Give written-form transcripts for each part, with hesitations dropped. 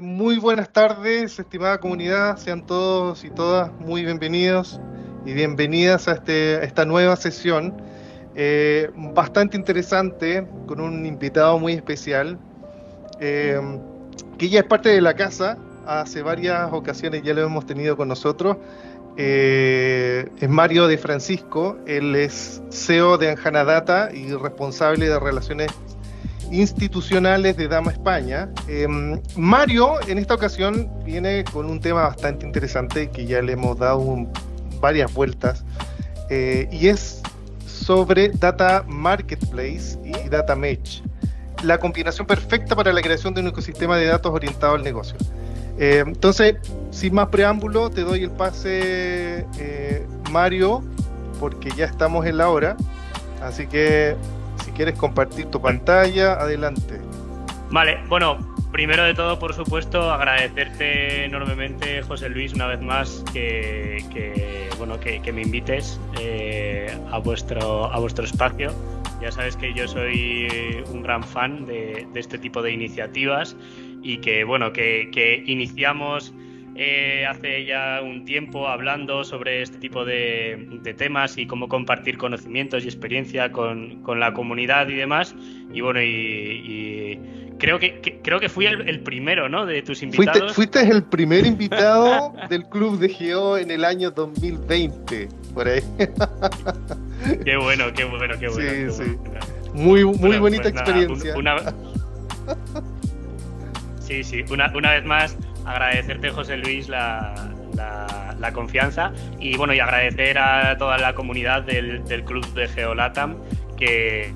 Muy buenas tardes, estimada comunidad. Sean todos y todas muy bienvenidos y bienvenidas a esta nueva sesión, bastante interesante, con un invitado muy especial, eh, que ya es parte de la casa. Hace varias ocasiones ya lo hemos tenido con nosotros. Es Mario de Francisco. Él es CEO de Anjana Data y responsable de relaciones institucionales de Dama España. Mario, en esta ocasión, viene con un tema bastante interesante que ya le hemos dado varias vueltas, y es sobre Data Marketplace y Data Mesh, la combinación perfecta para la creación de un ecosistema de datos orientado al negocio. Entonces, sin más preámbulo, te doy el pase, Mario, porque ya estamos en la hora. Así que si quieres compartir tu pantalla, adelante. Vale, bueno, primero de todo, por supuesto, agradecerte enormemente, José Luis, una vez más, que me invites a vuestro espacio. Ya sabes que yo soy un gran fan de este tipo de iniciativas y que iniciamos hace ya un tiempo hablando sobre este tipo de temas y cómo compartir conocimientos y experiencia con la comunidad y demás. Y bueno, creo que fui el primero, ¿no?, de tus invitados. Fuiste el primer invitado del Club de Geo en el año 2020, por ahí. Qué bueno, qué bueno, qué bueno, Sí, qué sí. bueno. Muy Bueno, bonita pues nada, experiencia. sí, sí, una vez más agradecerte, José Luis, la confianza y bueno, y agradecer a toda la comunidad del Club de Geolatam, que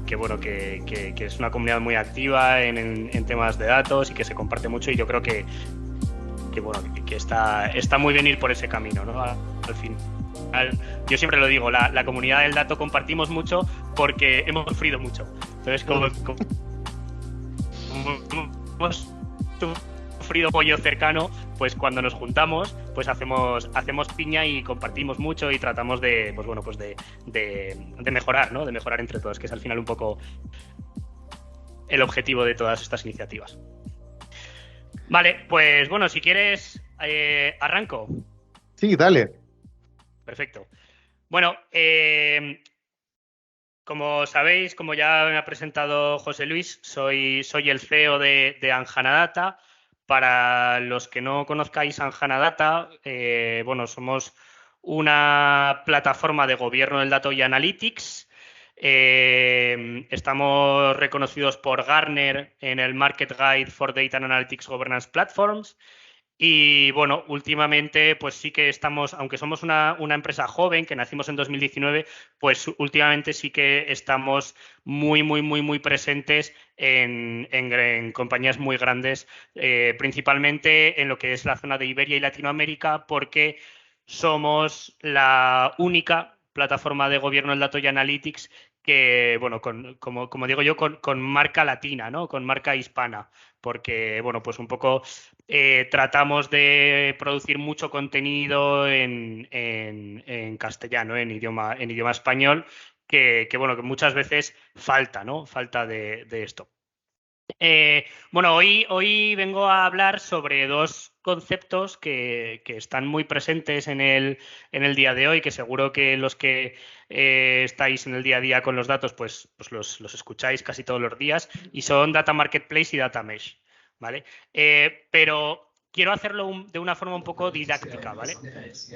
es una comunidad muy activa en temas de datos y que se comparte mucho, y yo creo que está muy bien ir por ese camino, ¿no? Al final, yo siempre lo digo, la comunidad del dato compartimos mucho porque hemos sufrido mucho. Entonces, como hemos sufrido apoyo cercano, pues cuando nos juntamos, pues hacemos piña y compartimos mucho y tratamos de mejorar, ¿no? De mejorar entre todos, que es al final un poco el objetivo de todas estas iniciativas. Vale, pues bueno, si quieres, arranco. Sí, dale. Perfecto. Bueno, como sabéis, como ya me ha presentado José Luis, soy el CEO de Anjana Data. Para los que no conozcáis Anjana Data, bueno, somos una plataforma de gobierno del dato y analytics. Estamos reconocidos por Gartner en el Market Guide for Data and Analytics Governance Platforms. Y bueno, últimamente pues sí que estamos, aunque somos una empresa joven que nacimos en 2019, pues últimamente sí que estamos muy presentes en compañías muy grandes, principalmente en lo que es la zona de Iberia y Latinoamérica, porque somos la única plataforma de gobierno del dato y analytics que, bueno, como digo yo, con marca latina, ¿no? Con marca hispana, porque, bueno, pues un poco tratamos de producir mucho contenido en castellano, en idioma español, bueno, que muchas veces falta, ¿no? Falta de esto. Bueno, hoy vengo a hablar sobre dos conceptos que están muy presentes en el día de hoy, que seguro que los que estáis en el día a día con los datos, pues los escucháis casi todos los días, y son Data Marketplace y Data Mesh, ¿vale? Pero quiero hacerlo de una forma un poco didáctica, ¿vale?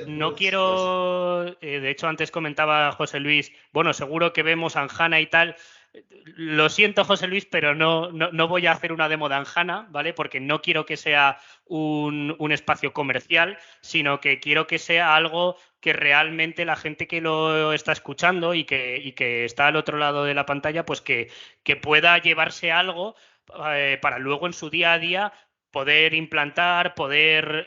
No quiero, de hecho antes comentaba José Luis, bueno, seguro que vemos Anjana y tal. Lo siento, José Luis, pero no voy a hacer una demo de Anjana, ¿vale? Porque no quiero que sea un espacio comercial, sino que quiero que sea algo que realmente la gente que lo está escuchando y que está al otro lado de la pantalla, pues que pueda llevarse algo para luego en su día a día poder implantar, poder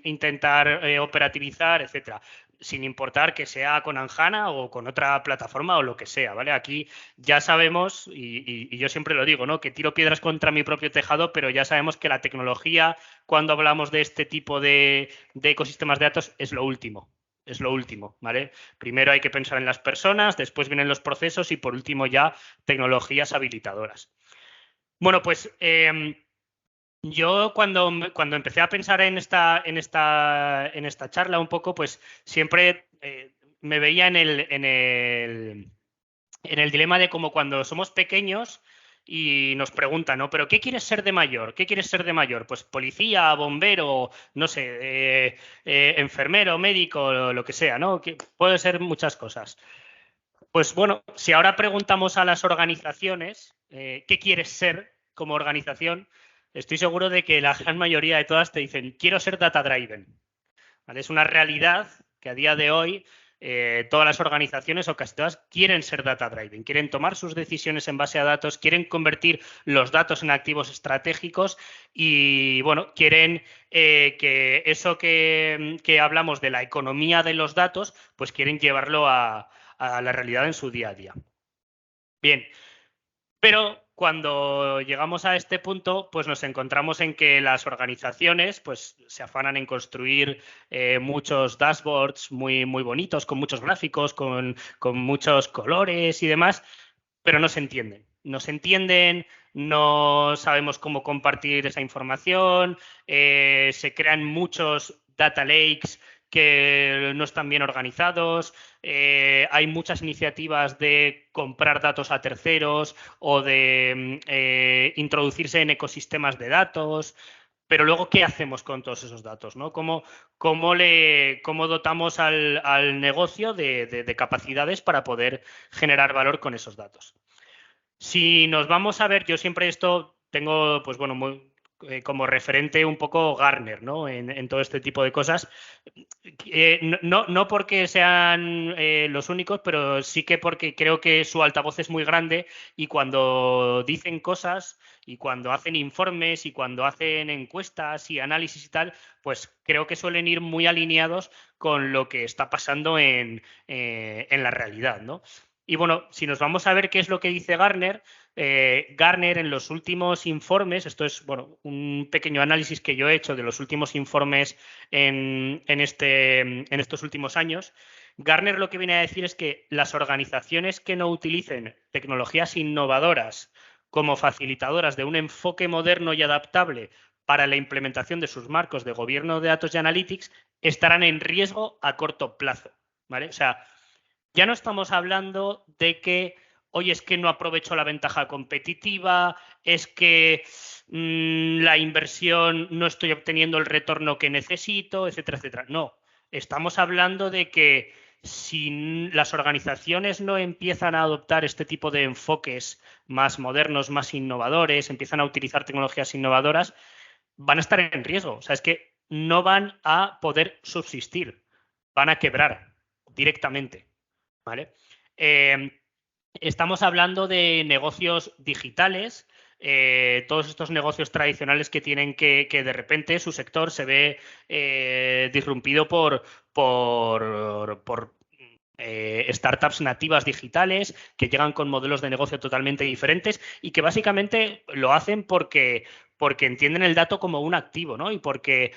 intentar operativizar, etcétera, sin importar que sea con Anjana o con otra plataforma o lo que sea, ¿vale? Aquí ya sabemos, y yo siempre lo digo, ¿no?, que tiro piedras contra mi propio tejado, pero ya sabemos que la tecnología, cuando hablamos de este tipo de ecosistemas de datos, es lo último. Es lo último, ¿vale? Primero hay que pensar en las personas, después vienen los procesos y por último ya tecnologías habilitadoras. Bueno, pues Yo cuando empecé a pensar en esta charla un poco, pues siempre me veía en el dilema de como cuando somos pequeños y nos preguntan, ¿no? ¿Pero qué quieres ser de mayor? ¿Qué quieres ser de mayor? Pues policía, bombero, no sé, enfermero, médico, lo que sea, ¿no? Que puede ser muchas cosas. Pues bueno, si ahora preguntamos a las organizaciones qué quieres ser como organización, estoy seguro de que la gran mayoría de todas te dicen, quiero ser data driven. ¿Vale? Es una realidad que a día de hoy todas las organizaciones o casi todas quieren ser data driven, quieren tomar sus decisiones en base a datos, quieren convertir los datos en activos estratégicos y, bueno, quieren que eso que hablamos de la economía de los datos, pues quieren llevarlo a la realidad en su día a día. Bien, pero cuando llegamos a este punto, pues nos encontramos en que las organizaciones pues, se afanan en construir muchos dashboards muy, muy bonitos, con muchos gráficos, con muchos colores y demás, pero no se entienden. No se entienden, no sabemos cómo compartir esa información, se crean muchos data lakes que no están bien organizados, hay muchas iniciativas de comprar datos a terceros o de introducirse en ecosistemas de datos, pero luego, ¿qué hacemos con todos esos datos? ¿No? ¿Cómo dotamos al negocio de capacidades para poder generar valor con esos datos? Si nos vamos a ver, yo siempre esto tengo, pues bueno, como referente un poco Gartner, ¿no? En todo este tipo de cosas. No porque sean los únicos, pero sí que porque creo que su altavoz es muy grande y cuando dicen cosas y cuando hacen informes y cuando hacen encuestas y análisis y tal, pues creo que suelen ir muy alineados con lo que está pasando en la realidad, ¿no? Y bueno, si nos vamos a ver qué es lo que dice Gartner, Gartner en los últimos informes, esto es bueno, un pequeño análisis que yo he hecho de los últimos informes en estos últimos años, Gartner lo que viene a decir es que las organizaciones que no utilicen tecnologías innovadoras como facilitadoras de un enfoque moderno y adaptable para la implementación de sus marcos de gobierno de datos y analytics estarán en riesgo a corto plazo. ¿Vale? O sea, ya no estamos hablando de que, oye, es que no aprovecho la ventaja competitiva, es que la inversión no estoy obteniendo el retorno que necesito, etcétera, etcétera. No, estamos hablando de que si las organizaciones no empiezan a adoptar este tipo de enfoques más modernos, más innovadores, empiezan a utilizar tecnologías innovadoras, van a estar en riesgo. O sea, es que no van a poder subsistir, van a quebrar directamente. ¿Vale? Estamos hablando de negocios digitales, todos estos negocios tradicionales que tienen que de repente su sector se ve disrumpido por startups nativas digitales que llegan con modelos de negocio totalmente diferentes y que básicamente lo hacen porque entienden el dato como un activo, ¿no? Y porque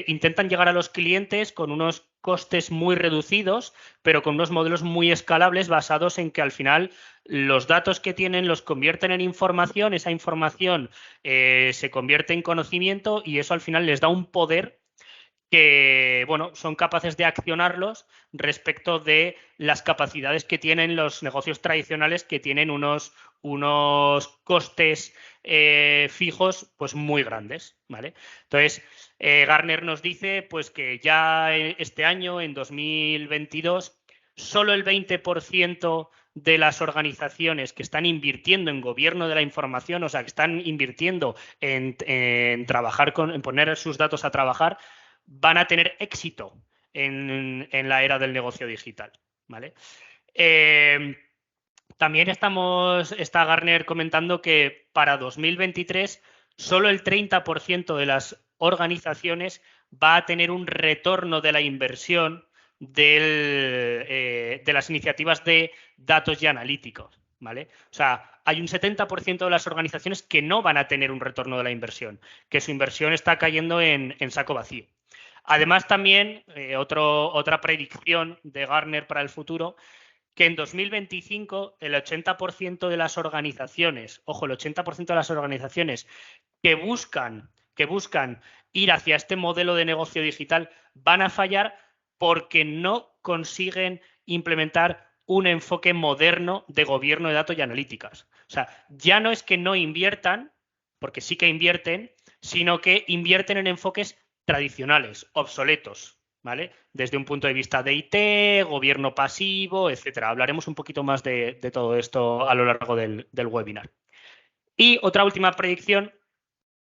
intentan llegar a los clientes con unos costes muy reducidos, pero con unos modelos muy escalables basados en que al final los datos que tienen los convierten en información, esa información se convierte en conocimiento y eso al final les da un poder que, bueno, son capaces de accionarlos respecto de las capacidades que tienen los negocios tradicionales que tienen unos costes fijos pues muy grandes, ¿vale? Entonces, Gartner nos dice pues que ya este año, en 2022, solo el 20% de las organizaciones que están invirtiendo en gobierno de la información, o sea, que están invirtiendo en trabajar en poner sus datos a trabajar, van a tener éxito en la era del negocio digital. ¿Vale? También está Gartner comentando que para 2023 solo el 30% de las organizaciones va a tener un retorno de la inversión de las iniciativas de datos y analíticos. ¿Vale? O sea, hay un 70% de las organizaciones que no van a tener un retorno de la inversión, que su inversión está cayendo en saco vacío. Además, también otra predicción de Gartner para el futuro que en 2025 el 80% de las organizaciones, ojo, el 80% de las organizaciones que buscan ir hacia este modelo de negocio digital van a fallar porque no consiguen implementar un enfoque moderno de gobierno de datos y analíticas. O sea, ya no es que no inviertan, porque sí que invierten, sino que invierten en enfoques tradicionales, obsoletos, ¿vale? Desde un punto de vista de IT, gobierno pasivo, etcétera. Hablaremos un poquito más de todo esto a lo largo del webinar. Y otra última predicción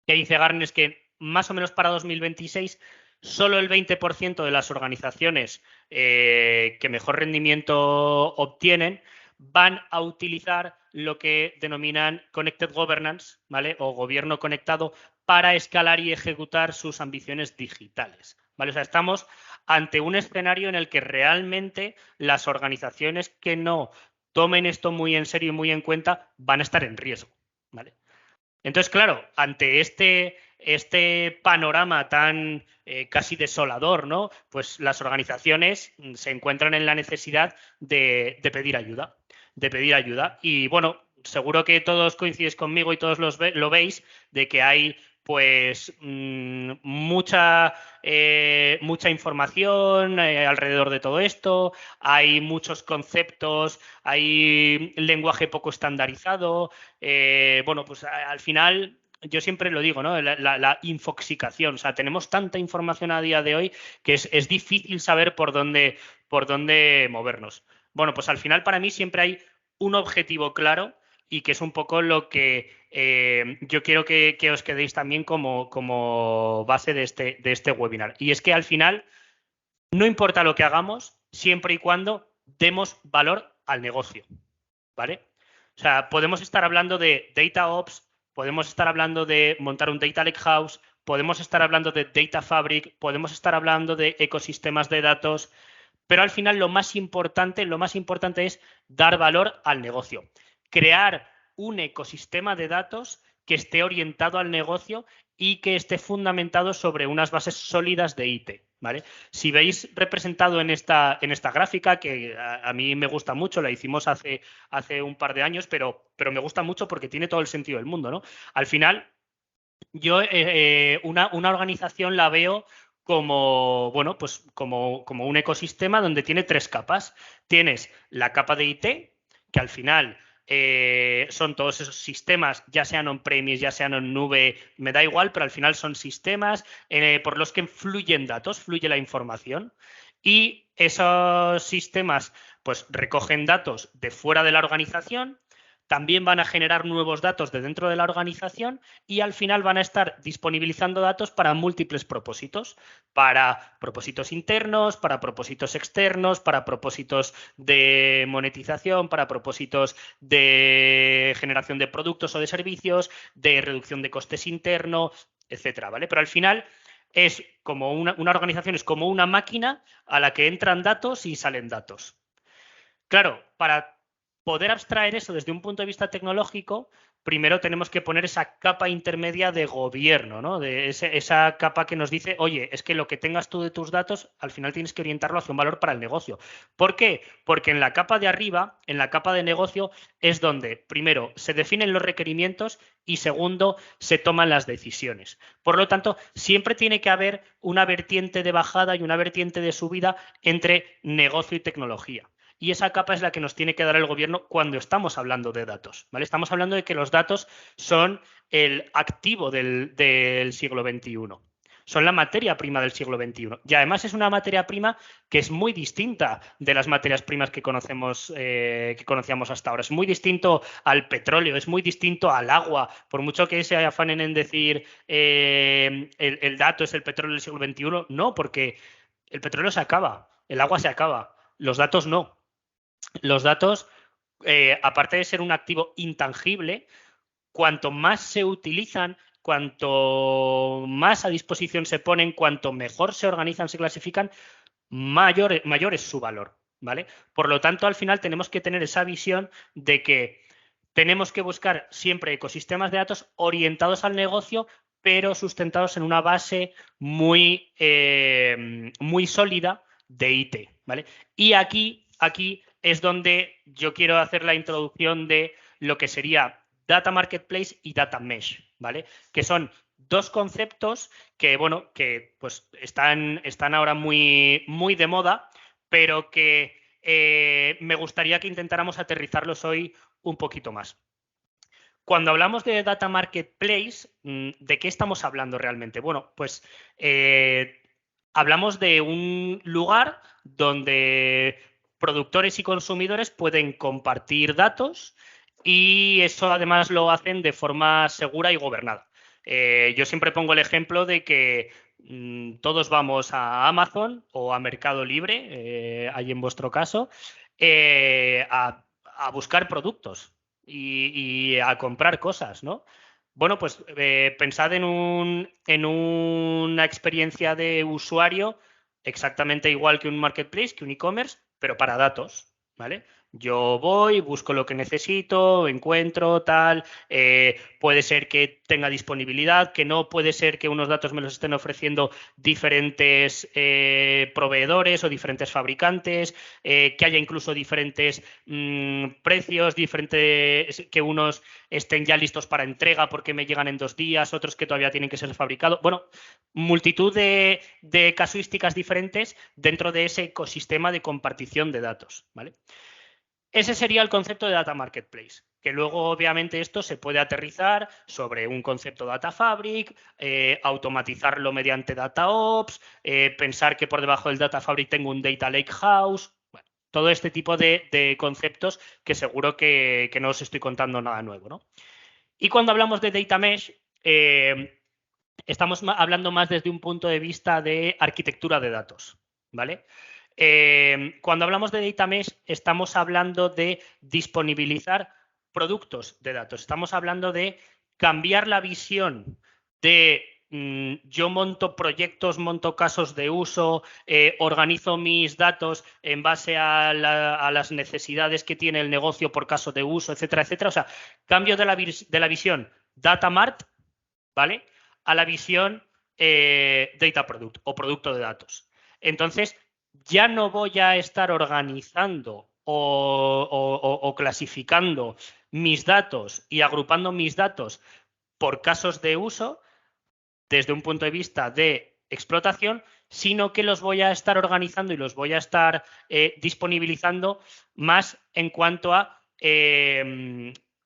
que dice Gartner es que más o menos para 2026 solo el 20% de las organizaciones que mejor rendimiento obtienen van a utilizar lo que denominan Connected Governance, ¿vale? O gobierno conectado para escalar y ejecutar sus ambiciones digitales, ¿vale? O sea, estamos ante un escenario en el que realmente las organizaciones que no tomen esto muy en serio y muy en cuenta van a estar en riesgo, ¿vale? Entonces, claro, ante este panorama tan casi desolador, ¿no? Pues las organizaciones se encuentran en la necesidad de pedir ayuda, Y bueno, seguro que todos coincidís conmigo y todos lo veis, de que hay pues mucha información alrededor de todo esto, hay muchos conceptos, hay lenguaje poco estandarizado, bueno, pues al final yo siempre lo digo, ¿no? La infoxicación. O sea, tenemos tanta información a día de hoy que es difícil saber por dónde movernos. Bueno, pues al final para mí siempre hay un objetivo claro y que es un poco lo que yo quiero que os quedéis también como base de este webinar. Y es que al final no importa lo que hagamos, siempre y cuando demos valor al negocio, ¿vale? O sea, podemos estar hablando de Data Ops, podemos estar hablando de montar un Data Lakehouse, podemos estar hablando de Data Fabric, podemos estar hablando de ecosistemas de datos, pero al final lo más importante es dar valor al negocio. Crear un ecosistema de datos que esté orientado al negocio y que esté fundamentado sobre unas bases sólidas de IT, ¿vale? Si veis representado en esta gráfica, que a mí me gusta mucho, la hicimos hace un par de años, pero me gusta mucho porque tiene todo el sentido del mundo, ¿no? Al final, yo una organización la veo como, bueno, pues como un ecosistema donde tiene tres capas. Tienes la capa de IT, que al final son todos esos sistemas, ya sean on-premise, ya sean en nube, me da igual, pero al final son sistemas por los que fluyen datos, fluye la información. Y esos sistemas pues recogen datos de fuera de la organización, también van a generar nuevos datos de dentro de la organización y al final van a estar disponibilizando datos para múltiples propósitos, para propósitos internos, para propósitos externos, para propósitos de monetización, para propósitos de generación de productos o de servicios, de reducción de costes interno, etcétera, ¿vale? Pero al final es como una organización, es como una máquina a la que entran datos y salen datos. Claro, para poder abstraer eso desde un punto de vista tecnológico, primero tenemos que poner esa capa intermedia de gobierno, ¿no? De esa capa que nos dice, oye, es que lo que tengas tú de tus datos, al final tienes que orientarlo hacia un valor para el negocio. ¿Por qué? Porque en la capa de arriba, en la capa de negocio, es donde, primero, se definen los requerimientos y, segundo, se toman las decisiones. Por lo tanto, siempre tiene que haber una vertiente de bajada y una vertiente de subida entre negocio y tecnología. Y esa capa es la que nos tiene que dar el gobierno cuando estamos hablando de datos, ¿vale? Estamos hablando de que los datos son el activo del siglo XXI. Son la materia prima del siglo XXI. Y además es una materia prima que es muy distinta de las materias primas que conocíamos hasta ahora. Es muy distinto al petróleo, es muy distinto al agua. Por mucho que se afanen en decir el dato es el petróleo del siglo XXI, no, porque el petróleo se acaba, el agua se acaba, los datos no. Los datos, aparte de ser un activo intangible, cuanto más se utilizan, cuanto más a disposición se ponen, cuanto mejor se organizan, se clasifican, mayor es su valor, ¿vale? Por lo tanto, al final tenemos que tener esa visión de que tenemos que buscar siempre ecosistemas de datos orientados al negocio, pero sustentados en una base muy sólida de IT, ¿vale? Y aquí es donde yo quiero hacer la introducción de lo que sería Data Marketplace y Data Mesh, ¿vale? Que son dos conceptos que, bueno, que pues están ahora muy, muy de moda, pero que me gustaría que intentáramos aterrizarlos hoy un poquito más. Cuando hablamos de Data Marketplace, ¿de qué estamos hablando realmente? Bueno, pues hablamos de un lugar donde productores y consumidores pueden compartir datos y eso además lo hacen de forma segura y gobernada. Yo siempre pongo el ejemplo de que todos vamos a Amazon o a Mercado Libre, ahí en vuestro caso, a buscar productos y a comprar cosas, ¿no? Bueno, pues pensad en una experiencia de usuario exactamente igual que un marketplace, que un e-commerce, pero para datos, ¿vale? Yo voy, busco lo que necesito, encuentro, tal, puede ser que tenga disponibilidad, que no, puede ser que unos datos me los estén ofreciendo diferentes proveedores o diferentes fabricantes, que haya incluso diferentes precios, diferentes, que unos estén ya listos para entrega porque me llegan en 2 días, otros que todavía tienen que ser fabricados. Bueno, multitud de casuísticas diferentes dentro de ese ecosistema de compartición de datos, ¿vale? Ese sería el concepto de Data Marketplace, que luego obviamente esto se puede aterrizar sobre un concepto Data Fabric, automatizarlo mediante DataOps, pensar que por debajo del Data Fabric tengo un Data Lakehouse, bueno, todo este tipo de conceptos que seguro que no os estoy contando nada nuevo, ¿no? Y cuando hablamos de Data Mesh, estamos hablando más desde un punto de vista de arquitectura de datos, ¿vale? Cuando hablamos de Data Mesh, estamos hablando de disponibilizar productos de datos. Estamos hablando de cambiar la visión de yo monto proyectos, monto casos de uso, organizo mis datos en base a las necesidades que tiene el negocio por caso de uso, etcétera, etcétera. O sea, cambio de la visión Data Mart, ¿vale? A la visión Data Product o producto de datos. Entonces, ya no voy a estar organizando o clasificando mis datos y agrupando mis datos por casos de uso desde un punto de vista de explotación, sino que los voy a estar organizando y los voy a estar disponibilizando más en cuanto a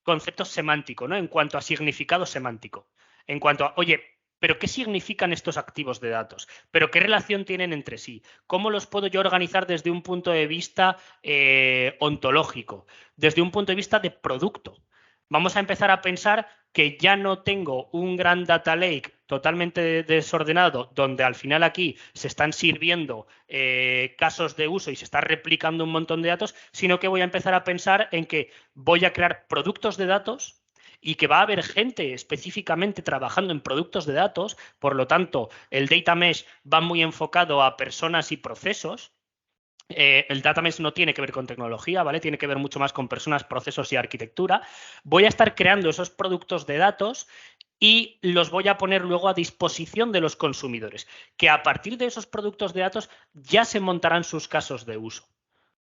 conceptos semánticos, ¿no? En cuanto a significado semántico. En cuanto a, oye, ¿pero qué significan estos activos de datos? ¿Pero qué relación tienen entre sí? ¿Cómo los puedo yo organizar desde un punto de vista ontológico? Desde un punto de vista de producto. Vamos a empezar a pensar que ya no tengo un gran data lake totalmente desordenado, donde al final aquí se están sirviendo casos de uso y se está replicando un montón de datos, sino que voy a empezar a pensar en que voy a crear productos de datos y que va a haber gente específicamente trabajando en productos de datos, por lo tanto, el data mesh va muy enfocado a personas y procesos. El data mesh no tiene que ver con tecnología, ¿vale? Tiene que ver mucho más con personas, procesos y arquitectura. Voy a estar creando esos productos de datos y los voy a poner luego a disposición de los consumidores, que a partir de esos productos de datos ya se montarán sus casos de uso,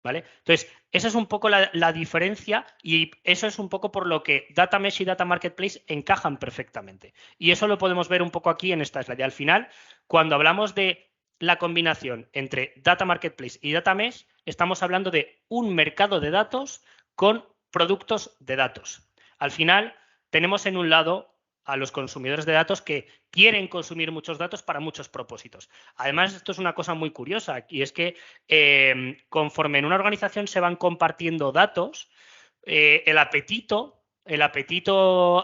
¿vale? Entonces, esa es un poco la diferencia y eso es un poco por lo que Data Mesh y Data Marketplace encajan perfectamente. Y eso lo podemos ver un poco aquí en esta slide. Al final, cuando hablamos de la combinación entre Data Marketplace y Data Mesh, estamos hablando de un mercado de datos con productos de datos. Al final, tenemos en un lado a los consumidores de datos que quieren consumir muchos datos para muchos propósitos. Además, esto es una cosa muy curiosa y es que conforme en una organización se van compartiendo datos, el apetito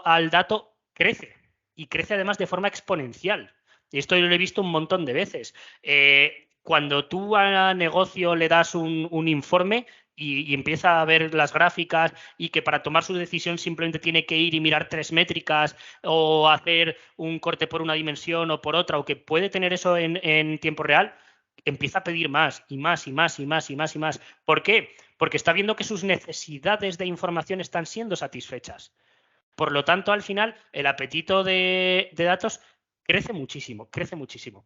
al dato crece y crece además de forma exponencial. Y esto yo lo he visto un montón de veces. Cuando tú a negocio le das un informe y empieza a ver las gráficas y que para tomar su decisión simplemente tiene que ir y mirar 3 métricas o hacer un corte por una dimensión o por otra, o que puede tener eso en tiempo real, empieza a pedir más y más y más y más y más y más. ¿Por qué? Porque está viendo que sus necesidades de información están siendo satisfechas. Por lo tanto, al final, el apetito de datos crece muchísimo, crece muchísimo.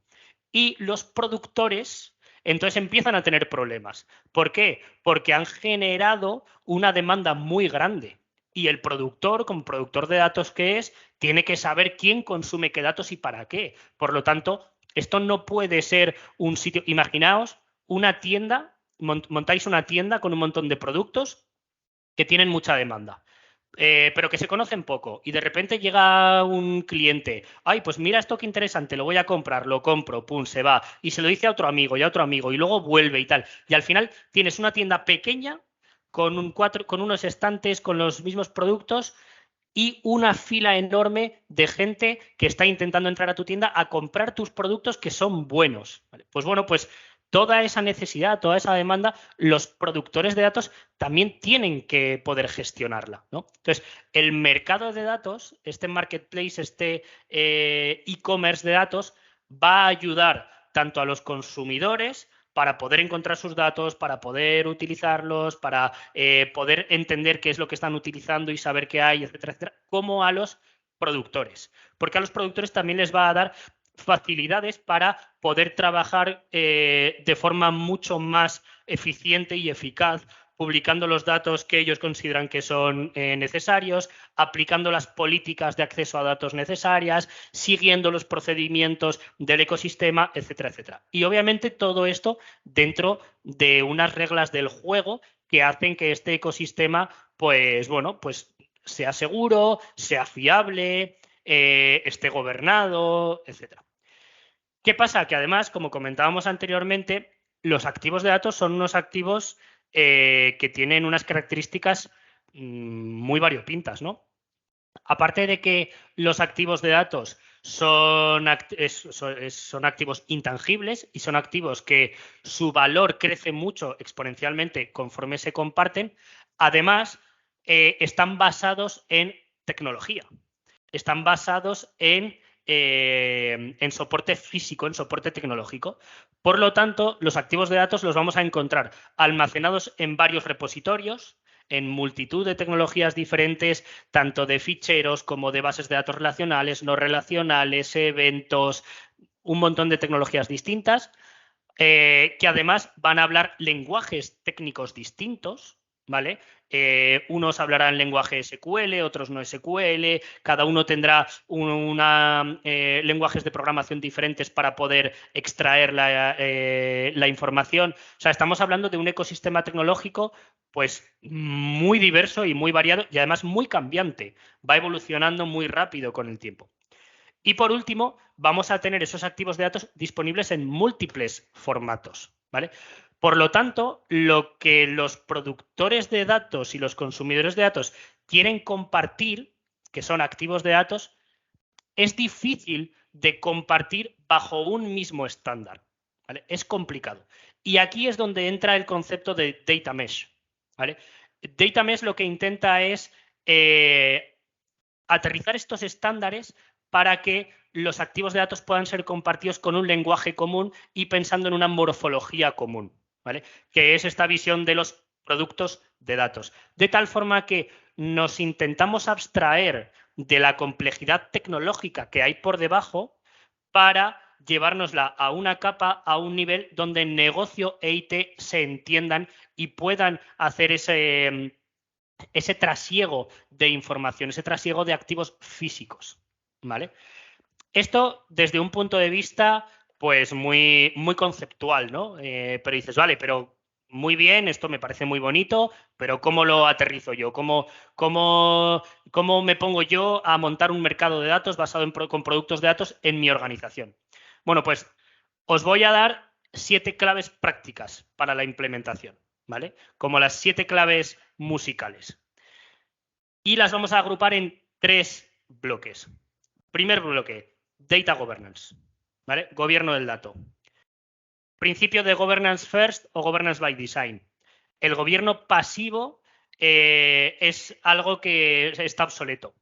Y los productores Entonces empiezan a tener problemas. ¿Por qué? Porque han generado una demanda muy grande. Y el productor, como productor de datos que es, tiene que saber quién consume qué datos y para qué. Por lo tanto, esto no puede ser un sitio. Imaginaos una tienda, montáis una tienda con un montón de productos que tienen mucha demanda. Pero que se conocen poco y de repente llega un cliente, ay, pues mira esto qué interesante, lo voy a comprar, lo compro, pum, se va y se lo dice a otro amigo y a otro amigo y luego vuelve y tal. Y al final tienes una tienda pequeña con unos estantes con los mismos productos y una fila enorme de gente que está intentando entrar a tu tienda a comprar tus productos que son buenos. ¿Vale? Pues bueno, pues toda esa necesidad, toda esa demanda, los productores de datos también tienen que poder gestionarla, ¿no? Entonces, el mercado de datos, este marketplace, este e-commerce de datos, va a ayudar tanto a los consumidores para poder encontrar sus datos, para poder utilizarlos, para poder entender qué es lo que están utilizando y saber qué hay, etcétera, etcétera, como a los productores. Porque a los productores también les va a dar facilidades para poder trabajar de forma mucho más eficiente y eficaz, publicando los datos que ellos consideran que son necesarios, aplicando las políticas de acceso a datos necesarias, siguiendo los procedimientos del ecosistema, etcétera, etcétera. Y obviamente todo esto dentro de unas reglas del juego que hacen que este ecosistema, pues bueno, pues sea seguro, sea fiable, esté gobernado, etcétera. ¿Qué pasa? Que además, como comentábamos anteriormente, los activos de datos son unos activos que tienen unas características muy variopintas, ¿no? Aparte de que los activos de datos son activos intangibles y son activos que su valor crece mucho exponencialmente conforme se comparten, además están basados en tecnología, están basados en soporte físico, en soporte tecnológico. Por lo tanto, los activos de datos los vamos a encontrar almacenados en varios repositorios, en multitud de tecnologías diferentes, tanto de ficheros como de bases de datos relacionales, no relacionales, eventos, un montón de tecnologías distintas, que además van a hablar lenguajes técnicos distintos, ¿vale? Unos hablarán lenguaje SQL, otros no SQL, cada uno tendrá lenguajes de programación diferentes para poder extraer la información. O sea, estamos hablando de un ecosistema tecnológico pues muy diverso y muy variado y además muy cambiante. Va evolucionando muy rápido con el tiempo. Y por último, vamos a tener esos activos de datos disponibles en múltiples formatos, ¿vale? Por lo tanto, lo que los productores de datos y los consumidores de datos quieren compartir, que son activos de datos, es difícil de compartir bajo un mismo estándar, ¿vale? Es complicado. Y aquí es donde entra el concepto de Data Mesh, ¿vale? Data Mesh lo que intenta es aterrizar estos estándares para que los activos de datos puedan ser compartidos con un lenguaje común y pensando en una morfología común, ¿vale? Que es esta visión de los productos de datos. De tal forma que nos intentamos abstraer de la complejidad tecnológica que hay por debajo para llevárnosla a una capa, a un nivel donde negocio e IT se entiendan y puedan hacer ese trasiego de información, ese trasiego de activos físicos, ¿vale? Esto desde un punto de vista pues muy, muy conceptual, ¿no? Pero dices, vale, pero muy bien, esto me parece muy bonito, pero ¿cómo lo aterrizo yo? ¿Cómo me pongo yo a montar un mercado de datos basado con productos de datos en mi organización? Bueno, pues os voy a dar 7 claves prácticas para la implementación, ¿vale? Como las 7 claves musicales. Y las vamos a agrupar en 3 bloques. Primer bloque, Data Governance, ¿vale? Gobierno del dato. Principio de Governance First o Governance by Design. El gobierno pasivo es algo que está obsoleto.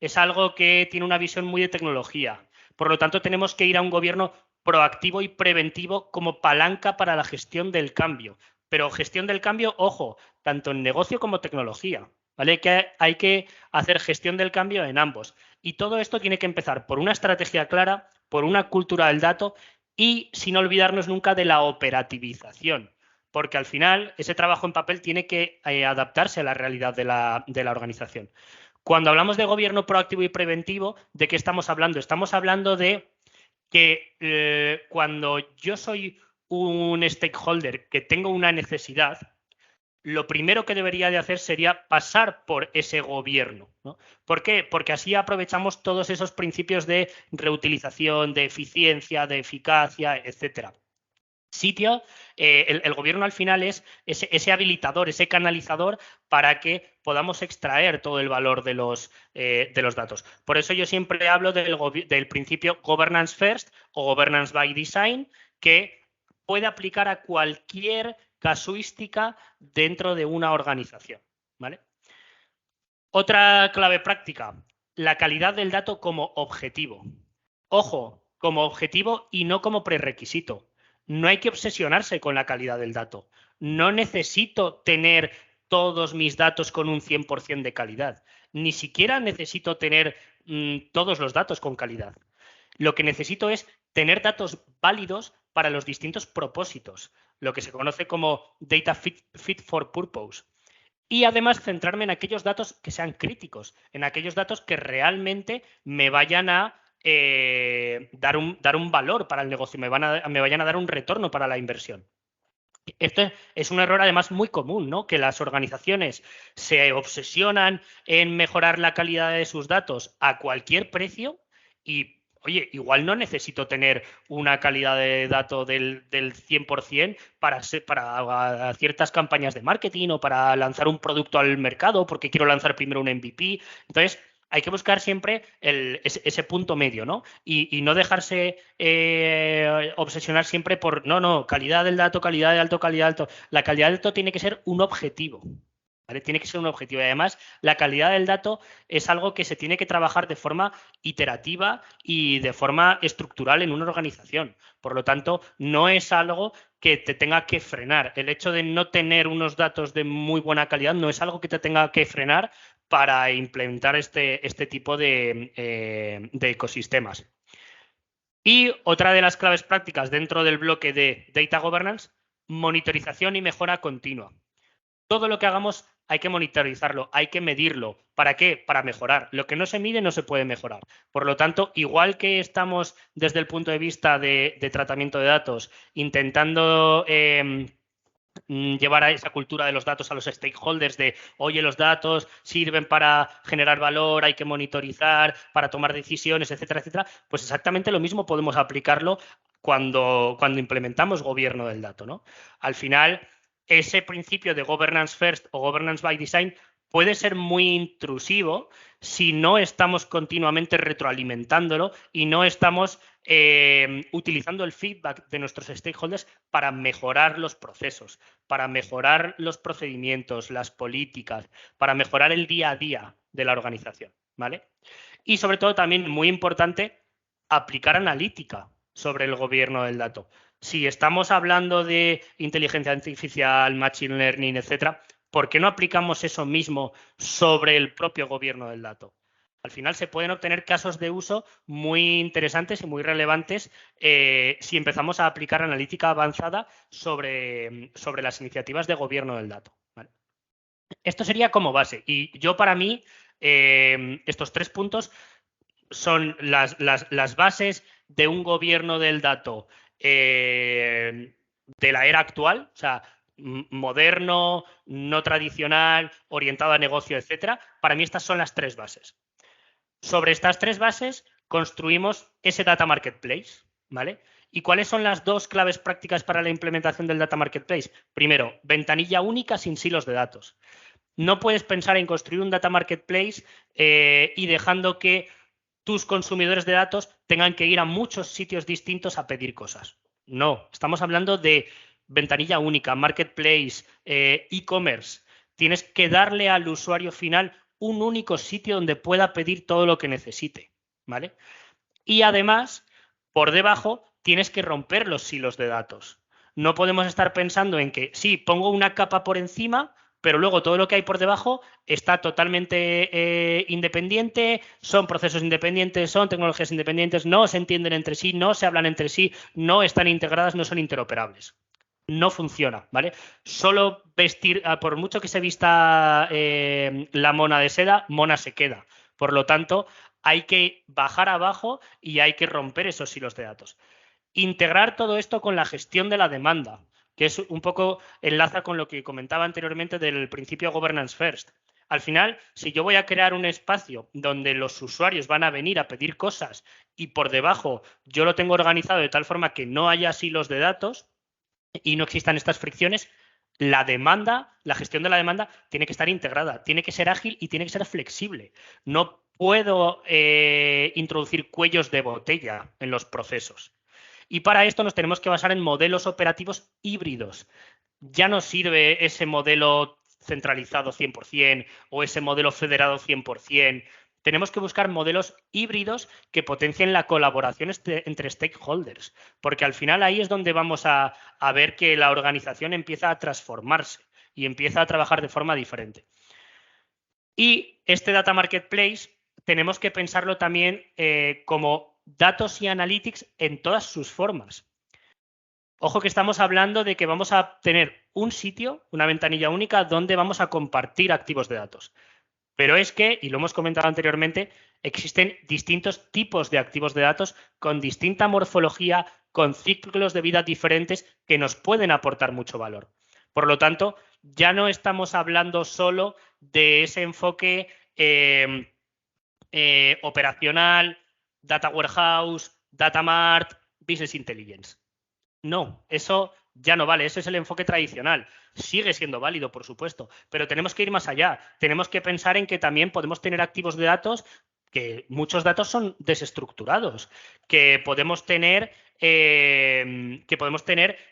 Es algo que tiene una visión muy de tecnología. Por lo tanto, tenemos que ir a un gobierno proactivo y preventivo como palanca para la gestión del cambio. Pero gestión del cambio, ojo, tanto en negocio como tecnología, ¿vale? Que hay que hacer gestión del cambio en ambos. Y todo esto tiene que empezar por una estrategia clara, por una cultura del dato y sin olvidarnos nunca de la operativización, porque al final ese trabajo en papel tiene que adaptarse a la realidad de la organización. Cuando hablamos de gobierno proactivo y preventivo, ¿de qué estamos hablando? Estamos hablando de que cuando yo soy un stakeholder que tengo una necesidad, lo primero que debería de hacer sería pasar por ese gobierno, ¿no? ¿Por qué? Porque así aprovechamos todos esos principios de reutilización, de eficiencia, de eficacia, etcétera. El gobierno al final es ese habilitador, ese canalizador para que podamos extraer todo el valor de los datos. Por eso yo siempre hablo del principio governance first o governance by design, que puede aplicar a cualquier casuística dentro de una organización, ¿vale? Otra clave práctica, la calidad del dato como objetivo. Ojo, como objetivo y no como prerequisito. No hay que obsesionarse con la calidad del dato. No necesito tener todos mis datos con un 100% de calidad. Ni siquiera necesito tener todos los datos con calidad. Lo que necesito es tener datos válidos para los distintos propósitos, lo que se conoce como data fit for purpose. Y además centrarme en aquellos datos que sean críticos, en aquellos datos que realmente me vayan a dar un valor para el negocio, me vayan a dar un retorno para la inversión. Esto es un error además muy común, ¿no? Que las organizaciones se obsesionan en mejorar la calidad de sus datos a cualquier precio y, oye, igual no necesito tener una calidad de dato del 100% para ciertas campañas de marketing o para lanzar un producto al mercado porque quiero lanzar primero un MVP. Entonces, hay que buscar siempre ese punto medio, ¿no? Y no dejarse obsesionar siempre por, no, calidad del dato, calidad de alto, calidad de alto. La calidad del dato tiene que ser un objetivo, ¿vale? Tiene que ser un objetivo. Y además, la calidad del dato es algo que se tiene que trabajar de forma iterativa y de forma estructural en una organización. Por lo tanto, no es algo que te tenga que frenar. El hecho de no tener unos datos de muy buena calidad no es algo que te tenga que frenar para implementar este tipo de ecosistemas. Y otra de las claves prácticas dentro del bloque de Data Governance, monitorización y mejora continua. Todo lo que hagamos hay que monitorizarlo, hay que medirlo. ¿Para qué? Para mejorar. Lo que no se mide no se puede mejorar. Por lo tanto, igual que estamos desde el punto de vista de tratamiento de datos intentando llevar a esa cultura de los datos a los stakeholders de, oye, los datos sirven para generar valor, hay que monitorizar, para tomar decisiones, etcétera, etcétera, pues exactamente lo mismo podemos aplicarlo cuando implementamos gobierno del dato, ¿no? Al final, ese principio de governance first o governance by design puede ser muy intrusivo si no estamos continuamente retroalimentándolo y no estamos utilizando el feedback de nuestros stakeholders para mejorar los procesos, para mejorar los procedimientos, las políticas, para mejorar el día a día de la organización, ¿vale? Y sobre todo también muy importante, aplicar analítica sobre el gobierno del dato. Si estamos hablando de inteligencia artificial, machine learning, etcétera, ¿por qué no aplicamos eso mismo sobre el propio gobierno del dato? Al final se pueden obtener casos de uso muy interesantes y muy relevantes si empezamos a aplicar analítica avanzada sobre las iniciativas de gobierno del dato, ¿vale? Esto sería como base. Y yo, para mí, estos 3 puntos son las bases de un gobierno del dato de la era actual, o sea, moderno, no tradicional, orientado a negocio, etcétera. Para mí estas son las 3 bases. Sobre estas 3 bases construimos ese Data Marketplace, ¿vale? ¿Y cuáles son las 2 claves prácticas para la implementación del Data Marketplace? Primero, ventanilla única sin silos de datos. No puedes pensar en construir un Data Marketplace y dejando que tus consumidores de datos tengan que ir a muchos sitios distintos a pedir cosas. No, estamos hablando de ventanilla única, marketplace, e-commerce. Tienes que darle al usuario final un único sitio donde pueda pedir todo lo que necesite, ¿vale? Y además, por debajo, tienes que romper los silos de datos. No podemos estar pensando en que, sí, pongo una capa por encima, pero luego todo lo que hay por debajo está totalmente independiente, son procesos independientes, son tecnologías independientes, no se entienden entre sí, no se hablan entre sí, no están integradas, no son interoperables. No funciona, ¿vale? Solo vestir, por mucho que se vista la mona de seda, mona se queda. Por lo tanto, hay que bajar abajo y hay que romper esos hilos de datos. Integrar todo esto con la gestión de la demanda, que es un poco enlaza con lo que comentaba anteriormente del principio Governance First. Al final, si yo voy a crear un espacio donde los usuarios van a venir a pedir cosas y por debajo yo lo tengo organizado de tal forma que no haya silos de datos y no existan estas fricciones, la demanda, la gestión de la demanda tiene que estar integrada, tiene que ser ágil y tiene que ser flexible. No puedo introducir cuellos de botella en los procesos. Y para esto nos tenemos que basar en modelos operativos híbridos. Ya no sirve ese modelo centralizado 100% o ese modelo federado 100%. Tenemos que buscar modelos híbridos que potencien la colaboración entre stakeholders, porque al final ahí es donde vamos a ver que la organización empieza a transformarse y empieza a trabajar de forma diferente. Y este Data Marketplace tenemos que pensarlo también como datos y analytics en todas sus formas. Ojo que estamos hablando de que vamos a tener un sitio, una ventanilla única, donde vamos a compartir activos de datos. Pero es que, y lo hemos comentado anteriormente, existen distintos tipos de activos de datos con distinta morfología, con ciclos de vida diferentes que nos pueden aportar mucho valor. Por lo tanto, ya no estamos hablando solo de ese enfoque operacional, data warehouse, data mart, business intelligence. No, eso ya no vale, ese es el enfoque tradicional. Sigue siendo válido, por supuesto, pero tenemos que ir más allá. Tenemos que pensar en que también podemos tener activos de datos, que muchos datos son desestructurados, que podemos tener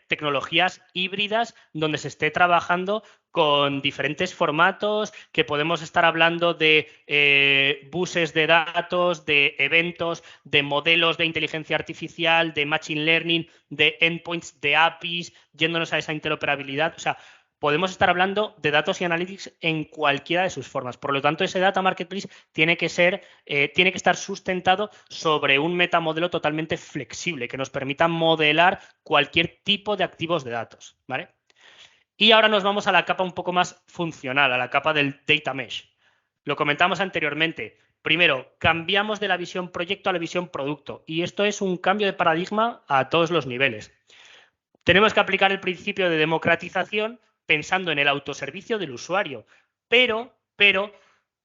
tecnologías híbridas donde se esté trabajando con diferentes formatos, que podemos estar hablando de buses de datos, de eventos, de modelos de inteligencia artificial, de machine learning, de endpoints, de APIs, yéndonos a esa interoperabilidad. O sea, podemos estar hablando de datos y analytics en cualquiera de sus formas. Por lo tanto, ese Data Marketplace tiene que estar sustentado sobre un metamodelo totalmente flexible que nos permita modelar cualquier tipo de activos de datos, ¿vale? Y ahora nos vamos a la capa un poco más funcional, a la capa del Data Mesh. Lo comentamos anteriormente. Primero, cambiamos de la visión proyecto a la visión producto. Y esto es un cambio de paradigma a todos los niveles. Tenemos que aplicar el principio de democratización pensando en el autoservicio del usuario. Pero,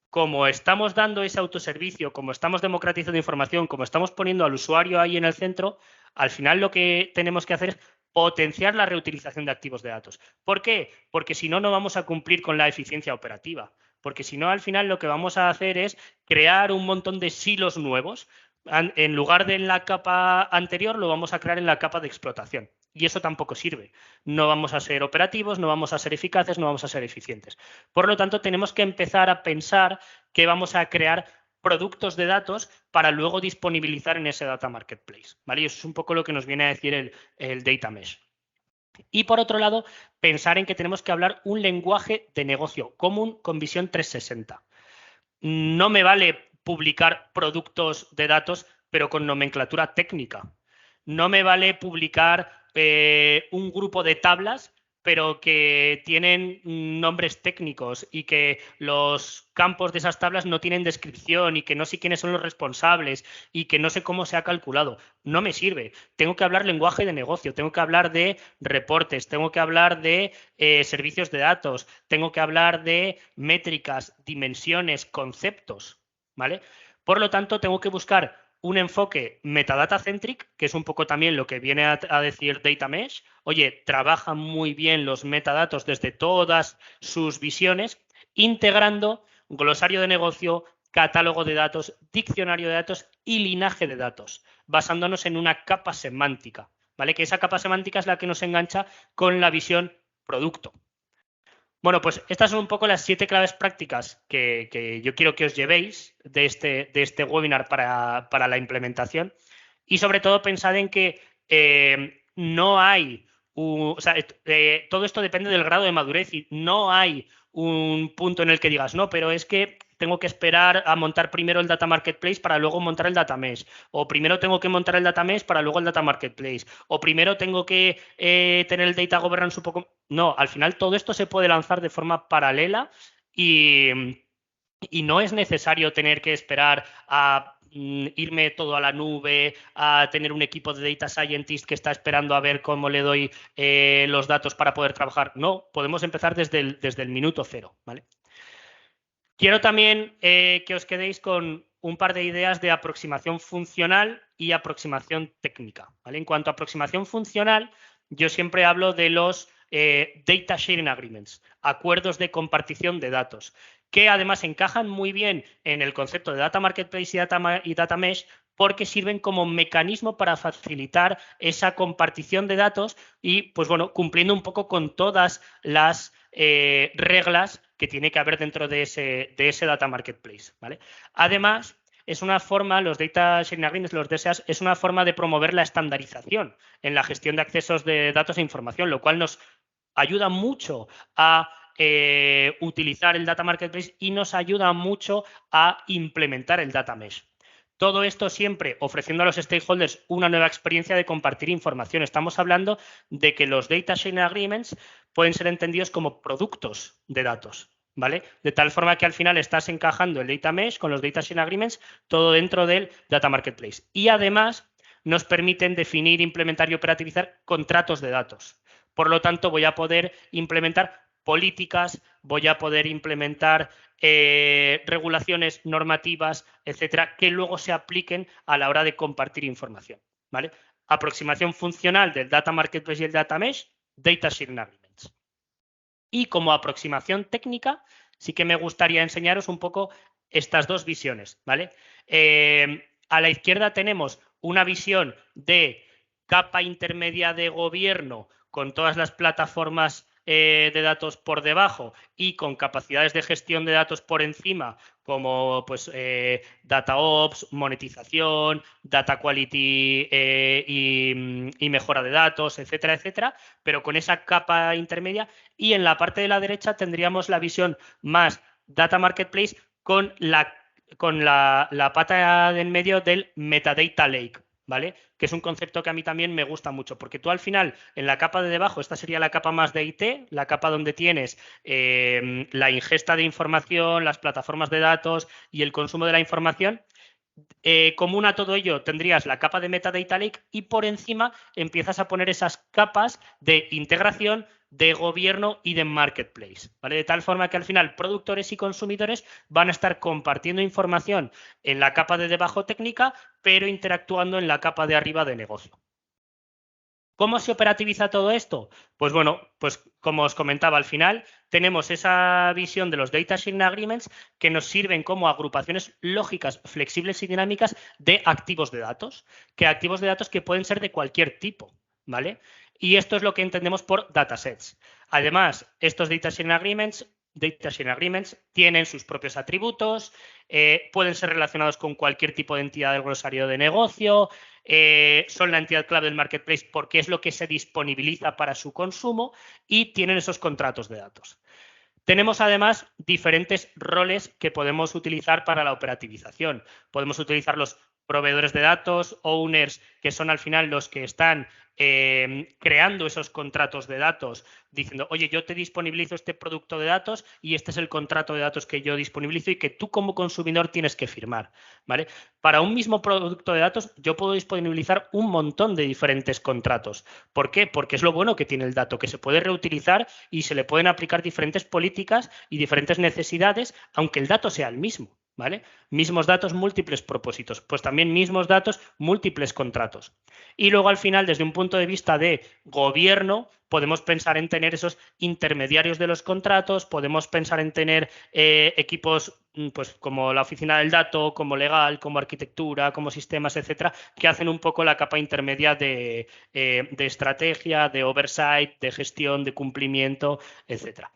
como estamos dando ese autoservicio, como estamos democratizando información, como estamos poniendo al usuario ahí en el centro, al final lo que tenemos que hacer es potenciar la reutilización de activos de datos. ¿Por qué? Porque si no, no vamos a cumplir con la eficiencia operativa. Porque si no, al final lo que vamos a hacer es crear un montón de silos nuevos. En lugar de en la capa anterior, lo vamos a crear en la capa de explotación. Y eso tampoco sirve. No vamos a ser operativos, no vamos a ser eficaces, no vamos a ser eficientes. Por lo tanto, tenemos que empezar a pensar que vamos a crear productos de datos para luego disponibilizar en ese Data Marketplace, ¿vale? Y eso es un poco lo que nos viene a decir el Data Mesh. Y por otro lado, pensar en que tenemos que hablar un lenguaje de negocio común con visión 360. No me vale publicar productos de datos, pero con nomenclatura técnica. No me vale publicar un grupo de tablas, pero que tienen nombres técnicos y que los campos de esas tablas no tienen descripción y que no sé quiénes son los responsables y que no sé cómo se ha calculado. No me sirve. Tengo que hablar lenguaje de negocio, tengo que hablar de reportes, tengo que hablar de servicios de datos, tengo que hablar de métricas, dimensiones, conceptos, ¿vale? Por lo tanto, tengo que buscar un enfoque metadata-centric, que es un poco también lo que viene a decir Data Mesh. Oye, trabaja muy bien los metadatos desde todas sus visiones, integrando glosario de negocio, catálogo de datos, diccionario de datos y linaje de datos, basándonos en una capa semántica, ¿vale? Que esa capa semántica es la que nos engancha con la visión producto. Bueno, pues estas son un poco las 7 claves prácticas que yo quiero que os llevéis de este webinar para la implementación. Y sobre todo pensad en que no hay, todo esto depende del grado de madurez y no hay un punto en el que digas, no, pero es que tengo que esperar a montar primero el Data Marketplace para luego montar el Data Mesh, o primero tengo que montar el Data Mesh para luego el Data Marketplace, o primero tengo que tener el Data Governance un poco... No, al final todo esto se puede lanzar de forma paralela y no es necesario tener que esperar a irme todo a la nube, a tener un equipo de data scientist que está esperando a ver cómo le doy los datos para poder trabajar. No, podemos empezar desde el minuto cero, ¿vale? Quiero también que os quedéis con un par de ideas de aproximación funcional y aproximación técnica, ¿vale? En cuanto a aproximación funcional, yo siempre hablo de los Data Sharing Agreements, acuerdos de compartición de datos, que además encajan muy bien en el concepto de Data Marketplace y Data Mesh porque sirven como mecanismo para facilitar esa compartición de datos y, pues bueno, cumpliendo un poco con todas las reglas que tiene que haber dentro de ese Data Marketplace, ¿vale? Además, es una forma, los Data Sharing Agreements, los DSAs, es una forma de promover la estandarización en la gestión de accesos de datos e información, lo cual nos ayuda mucho a utilizar el Data Marketplace y nos ayuda mucho a implementar el Data Mesh. Todo esto siempre ofreciendo a los stakeholders una nueva experiencia de compartir información. Estamos hablando de que los Data Sharing Agreements pueden ser entendidos como productos de datos, ¿vale? De tal forma que al final estás encajando el Data Mesh con los Data Sharing Agreements todo dentro del Data Marketplace. Y además nos permiten definir, implementar y operativizar contratos de datos. Por lo tanto, voy a poder implementar políticas, voy a poder implementar regulaciones normativas, etcétera, que luego se apliquen a la hora de compartir información, ¿vale? Aproximación funcional del Data Marketplace y el Data Mesh, Data Sharing Agreements. Y como aproximación técnica, sí que me gustaría enseñaros un poco estas dos visiones, ¿vale? A la izquierda tenemos una visión de capa intermedia de gobierno con todas las plataformas de datos por debajo y con capacidades de gestión de datos por encima, como pues DataOps, monetización, data quality y mejora de datos, etcétera, etcétera, pero con esa capa intermedia. Y en la parte de la derecha tendríamos la visión más Data Marketplace con la pata de en medio del Metadata Lake, ¿vale? Que es un concepto que a mí también me gusta mucho, porque tú al final, en la capa de debajo, esta sería la capa más de IT, la capa donde tienes la ingesta de información, las plataformas de datos y el consumo de la información. Común a todo ello tendrías la capa de Metadata Lake y por encima empiezas a poner esas capas de integración, de gobierno y de marketplace, ¿vale? De tal forma que al final productores y consumidores van a estar compartiendo información en la capa de debajo técnica, pero interactuando en la capa de arriba de negocio. ¿Cómo se operativiza todo esto? Pues bueno, pues como os comentaba al final, tenemos esa visión de los Data Sharing Agreements que nos sirven como agrupaciones lógicas, flexibles y dinámicas de activos de datos, que pueden ser de cualquier tipo, ¿vale? Y esto es lo que entendemos por datasets. Además, estos Data Sharing Agreements tienen sus propios atributos, pueden ser relacionados con cualquier tipo de entidad del glosario de negocio, son la entidad clave del marketplace porque es lo que se disponibiliza para su consumo y tienen esos contratos de datos. Tenemos además diferentes roles que podemos utilizar para la operativización. Podemos utilizar los proveedores de datos, owners, que son al final los que están creando esos contratos de datos, diciendo, oye, yo te disponibilizo este producto de datos y este es el contrato de datos que yo disponibilizo y que tú como consumidor tienes que firmar, ¿vale? Para un mismo producto de datos yo puedo disponibilizar un montón de diferentes contratos. ¿Por qué? Porque es lo bueno que tiene el dato, que se puede reutilizar y se le pueden aplicar diferentes políticas y diferentes necesidades, aunque el dato sea el mismo, ¿vale? Mismos datos, múltiples propósitos. Pues también mismos datos, múltiples contratos. Y luego al final, desde un punto de vista de gobierno, podemos pensar en tener esos intermediarios de los contratos, podemos pensar en tener equipos pues, como la oficina del dato, como legal, como arquitectura, como sistemas, etcétera, que hacen un poco la capa intermedia de estrategia, de oversight, de gestión, de cumplimiento, etcétera.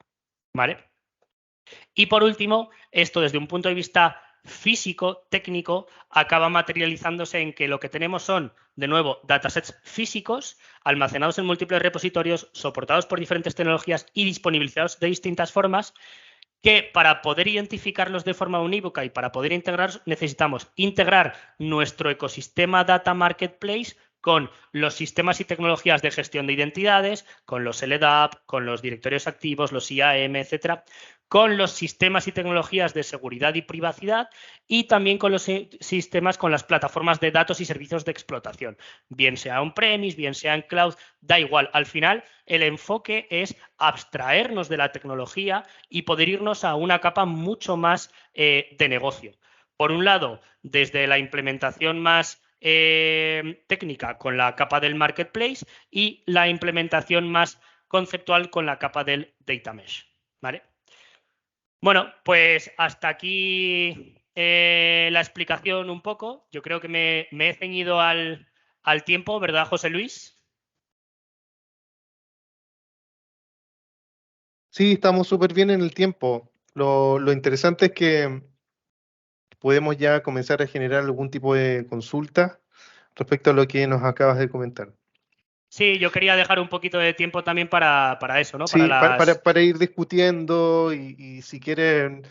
¿Vale? Y por último, esto desde un punto de vista físico, técnico, acaba materializándose en que lo que tenemos son, de nuevo, datasets físicos almacenados en múltiples repositorios, soportados por diferentes tecnologías y disponibilizados de distintas formas, que para poder identificarlos de forma unívoca y para poder integrar, necesitamos integrar nuestro ecosistema Data Marketplace con los sistemas y tecnologías de gestión de identidades, con los LDAP, con los directorios activos, los IAM, etcétera, con los sistemas y tecnologías de seguridad y privacidad y también con los sistemas, con las plataformas de datos y servicios de explotación, bien sea on-premise, bien sea en cloud, da igual. Al final, el enfoque es abstraernos de la tecnología y poder irnos a una capa mucho más de negocio. Por un lado, desde la implementación más técnica con la capa del marketplace y la implementación más conceptual con la capa del data mesh, ¿vale? Bueno, pues hasta aquí la explicación un poco. Yo creo que me he ceñido al tiempo, ¿verdad, José Luis? Sí, estamos súper bien en el tiempo. Lo interesante es que podemos ya comenzar a generar algún tipo de consulta respecto a lo que nos acabas de comentar. Sí, yo quería dejar un poquito de tiempo también para eso, ¿no? Para Sí, las... para ir discutiendo y si quieren,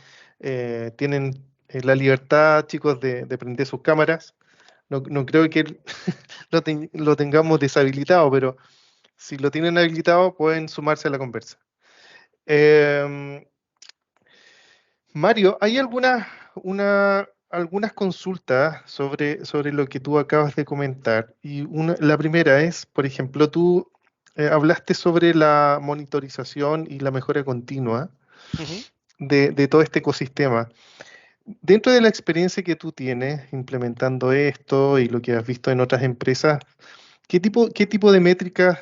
tienen la libertad, chicos, de prender sus cámaras. No creo que lo tengamos deshabilitado, pero si lo tienen habilitado, pueden sumarse a la conversa. Em, Mario, ¿hay algunas consultas sobre lo que tú acabas de comentar? Y la primera es, por ejemplo, tú hablaste sobre la monitorización y la mejora continua Ujú. de todo este ecosistema. Dentro de la experiencia que tú tienes implementando esto y lo que has visto en otras empresas, ¿qué tipo de métricas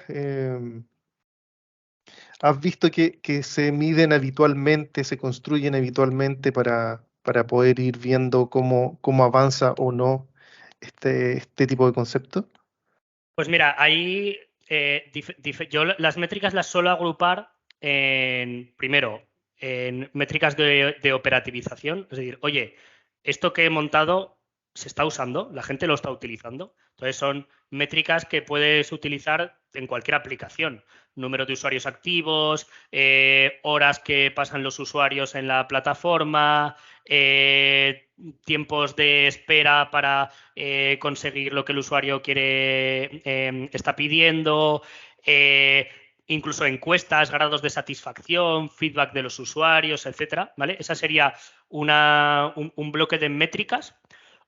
has visto que se miden habitualmente, se construyen habitualmente para poder ir viendo cómo avanza o no este tipo de concepto? Pues mira, ahí yo las métricas las suelo agrupar primero, en métricas de operativización, es decir, oye, esto que he montado se está usando, la gente lo está utilizando. Entonces son métricas que puedes utilizar en cualquier aplicación. Número de usuarios activos, horas que pasan los usuarios en la plataforma, tiempos de espera para conseguir lo que el usuario quiere, está pidiendo, incluso encuestas, grados de satisfacción, feedback de los usuarios, etcétera, ¿vale? Esa sería un bloque de métricas.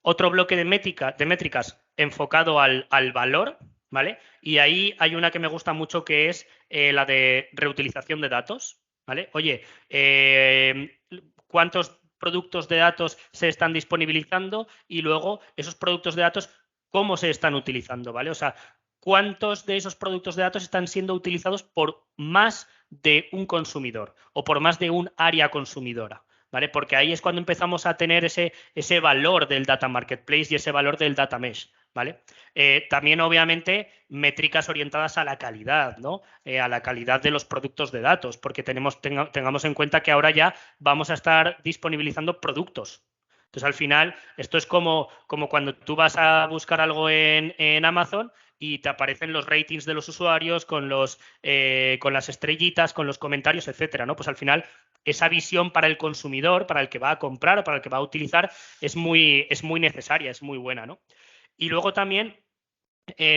Otro bloque de métricas enfocado al valor, ¿vale? Y ahí hay una que me gusta mucho que es la de reutilización de datos, ¿vale? Oye, ¿cuántos productos de datos se están disponibilizando y luego esos productos de datos, cómo se están utilizando, ¿vale? O sea, cuántos de esos productos de datos están siendo utilizados por más de un consumidor o por más de un área consumidora, ¿vale? Porque ahí es cuando empezamos a tener ese valor del data marketplace y ese valor del data mesh, ¿vale? También, obviamente, métricas orientadas a la calidad, ¿no? A la calidad de los productos de datos, porque tengamos en cuenta que ahora ya vamos a estar disponibilizando productos. Entonces, al final, esto es como cuando tú vas a buscar algo en Amazon y te aparecen los ratings de los usuarios con las estrellitas, con los comentarios, etcétera, ¿no? Pues al final, esa visión para el consumidor, para el que va a comprar o para el que va a utilizar, es muy necesaria, es muy buena, ¿no? Y luego también,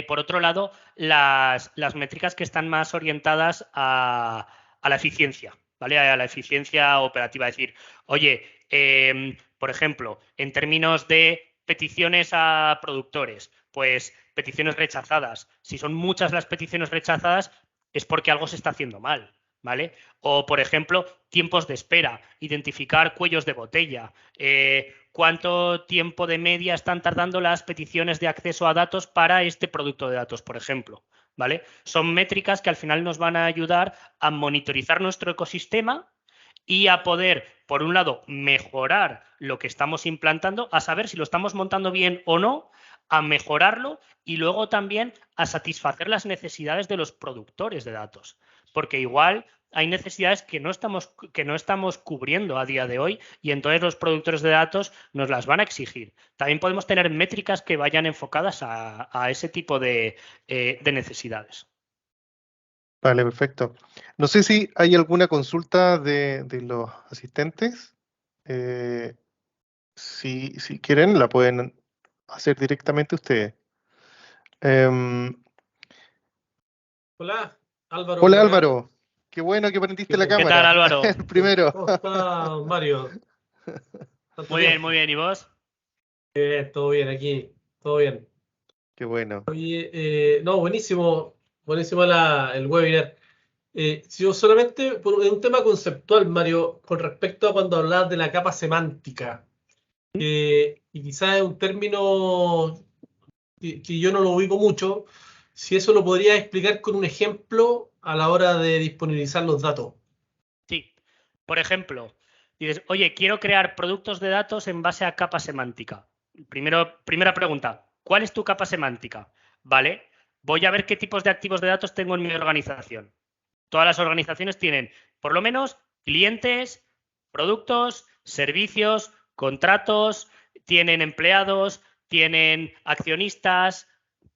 por otro lado, las métricas que están más orientadas a la eficiencia, ¿vale? A la eficiencia operativa. Es decir, oye, por ejemplo, en términos de peticiones a productores, pues peticiones rechazadas. Si son muchas las peticiones rechazadas, es porque algo se está haciendo mal, ¿vale? O, por ejemplo, tiempos de espera, identificar cuellos de botella, cuánto tiempo de media están tardando las peticiones de acceso a datos para este producto de datos, por ejemplo, ¿vale? Son métricas que al final nos van a ayudar a monitorizar nuestro ecosistema y a poder, por un lado, mejorar lo que estamos implantando, a saber si lo estamos montando bien o no, a mejorarlo y luego también a satisfacer las necesidades de los productores de datos. Porque igual hay necesidades que no estamos cubriendo a día de hoy y entonces los productores de datos nos las van a exigir. También podemos tener métricas que vayan enfocadas a ese tipo de necesidades. Vale, perfecto. No sé si hay alguna consulta de los asistentes. Eh, si quieren, la pueden hacer directamente ustedes. Em, Hola, Álvaro Hola por acá. Álvaro, qué bueno que prendiste la ¿Qué tal, cámara. Álvaro? El primero. ¿Cómo está Mario? ¿Tanto Muy tiempo? bien, ¿y vos? Todo bien aquí, todo bien. Qué bueno. No, buenísimo, buenísimo el webinar. Si yo solamente por un tema conceptual, Mario, con respecto a cuando hablabas de la capa semántica, y quizás es un término que yo no lo ubico mucho, si eso lo podrías explicar con un ejemplo a la hora de disponibilizar los datos. Sí. Por ejemplo, dices, oye, quiero crear productos de datos en base a capa semántica. Primera pregunta, ¿cuál es tu capa semántica? Vale, voy a ver qué tipos de activos de datos tengo en mi organización. Todas las organizaciones tienen, por lo menos, clientes, productos, servicios, contratos, tienen empleados, tienen accionistas,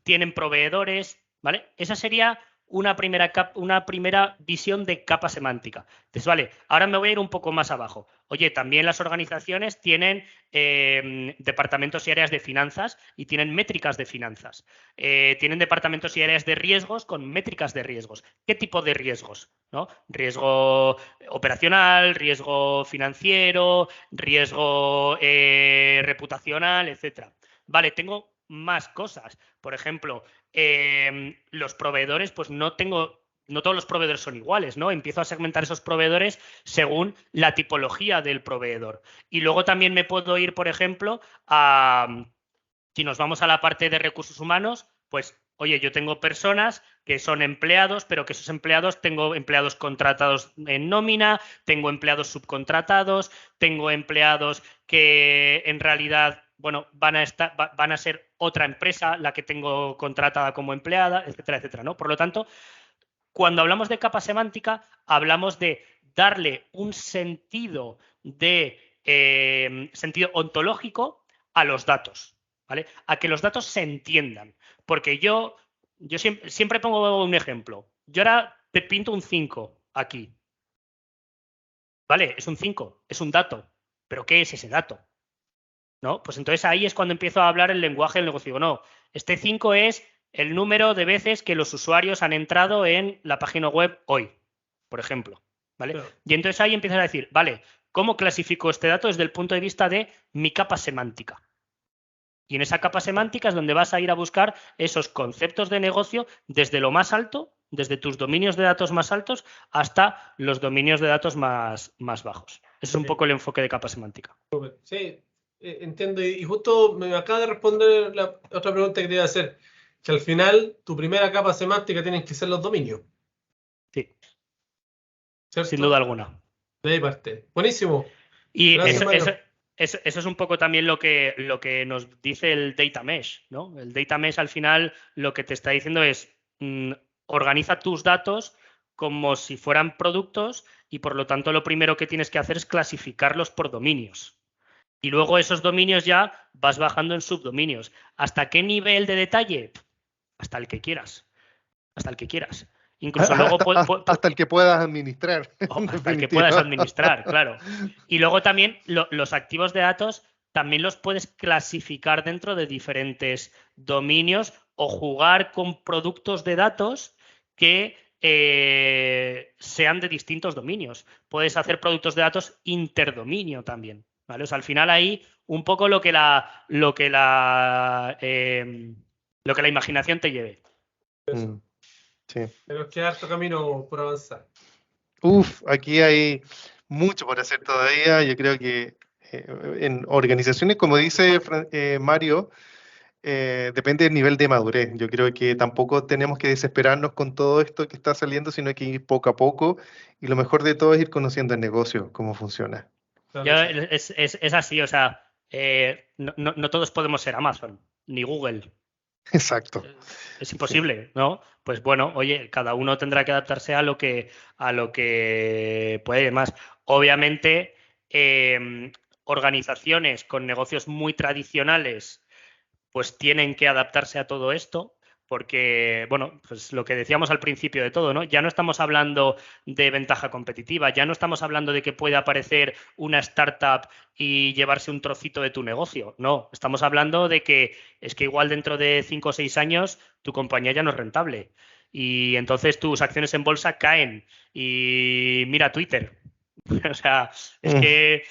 tienen proveedores, ¿vale? Esa sería una primera visión de capa semántica. Entonces, vale, ahora me voy a ir un poco más abajo. Oye, también las organizaciones tienen departamentos y áreas de finanzas y tienen métricas de finanzas. Tienen departamentos y áreas de riesgos con métricas de riesgos. ¿Qué tipo de riesgos? ¿No? Riesgo operacional, riesgo financiero, riesgo reputacional, etcétera. Vale, tengo más cosas. Por ejemplo, los proveedores, pues no todos los proveedores son iguales, ¿no? Empiezo a segmentar esos proveedores según la tipología del proveedor. Y luego también me puedo ir, por ejemplo, si nos vamos a la parte de recursos humanos, pues, oye, yo tengo personas que son empleados, pero que esos empleados, tengo empleados contratados en nómina, tengo empleados subcontratados, tengo empleados que en realidad, bueno, van a ser otra empresa la que tengo contratada como empleada, etcétera, etcétera, ¿no? Por lo tanto, cuando hablamos de capa semántica, hablamos de darle un sentido sentido ontológico a los datos, ¿vale? A que los datos se entiendan. Porque yo siempre pongo un ejemplo. Yo ahora te pinto un 5 aquí. ¿Vale? Es un 5, es un dato. ¿Pero qué es ese dato? ¿No? Pues entonces ahí es cuando empiezo a hablar el lenguaje del negocio. No, este 5 es el número de veces que los usuarios han entrado en la página web hoy, por ejemplo. ¿Vale? Claro. Y entonces ahí empiezas a decir, vale, ¿cómo clasifico este dato desde el punto de vista de mi capa semántica? Y en esa capa semántica es donde vas a ir a buscar esos conceptos de negocio desde lo más alto, desde tus dominios de datos más altos hasta los dominios de datos más bajos. Ese es un poco el enfoque de capa semántica. Sí, entiendo. Y justo me acaba de responder la otra pregunta que te iba a hacer, que al final tu primera capa semántica tienen que ser los dominios, Sí, sin duda ¿cierto? alguna. De ahí parte. Buenísimo. Y Gracias, Mario. eso es un poco también lo que nos dice el data mesh, ¿no? El data mesh al final lo que te está diciendo es organiza tus datos como si fueran productos y por lo tanto lo primero que tienes que hacer es clasificarlos por dominios. Y luego esos dominios ya vas bajando en subdominios. ¿Hasta qué nivel de detalle? Hasta el que quieras. Hasta el que quieras. Incluso luego Hasta el que puedas administrar, en hasta el que puedas definitiva. administrar, claro. Y luego también los activos de datos también los puedes clasificar dentro de diferentes dominios o jugar con productos de datos que sean de distintos dominios. Puedes hacer productos de datos interdominio también. ¿Vale? O sea, al final ahí un poco lo que la imaginación te lleve. Mm, sí. Tenemos que harto camino por avanzar. Uf, aquí hay mucho por hacer todavía. Yo creo que en organizaciones, como dice Mario, depende del nivel de madurez. Yo creo que tampoco tenemos que desesperarnos con todo esto que está saliendo, sino que ir poco a poco. Y lo mejor de todo es ir conociendo el negocio, cómo funciona. Claro, sí. Es así, o sea, no todos podemos ser Amazon, ni Google. Exacto. Es Sí. imposible, ¿no? Pues bueno, oye, cada uno tendrá que adaptarse a lo que puede más. Obviamente, organizaciones con negocios muy tradicionales, pues tienen que adaptarse a todo esto, Porque, bueno, pues lo que decíamos al principio de todo, ¿no? Ya no estamos hablando de ventaja competitiva, ya no estamos hablando de que pueda aparecer una startup y llevarse un trocito de tu negocio. No, estamos hablando de que es que igual dentro de 5 o 6 años tu compañía ya no es rentable. Y entonces tus acciones en bolsa caen. Y mira Twitter. O sea, es que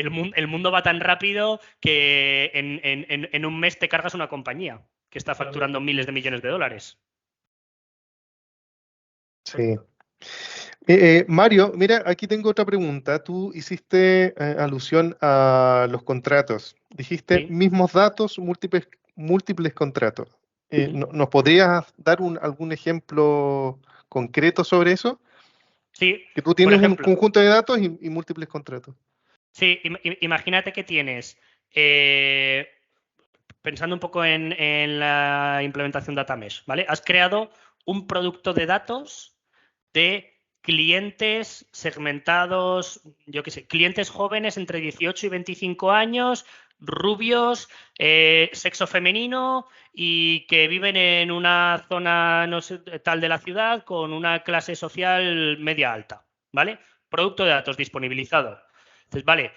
el mundo va tan rápido que en un mes te cargas una compañía que está facturando miles de millones de dólares. Sí. Mario, mira, aquí tengo otra pregunta. Tú hiciste alusión a los contratos. Dijiste Sí. mismos datos, múltiples contratos. ¿Nos podrías dar algún ejemplo concreto sobre eso? Sí, Que tú por tienes un ejemplo, conjunto de datos y múltiples contratos. sí, imagínate que tienes, pensando un poco en la implementación Data Mesh, ¿vale? Has creado un producto de datos de clientes segmentados, yo qué sé, clientes jóvenes entre 18 y 25 años, rubios, sexo femenino y que viven en una zona no sé, tal de la ciudad con una clase social media alta, ¿vale? Producto de datos disponibilizado. Entonces, vale,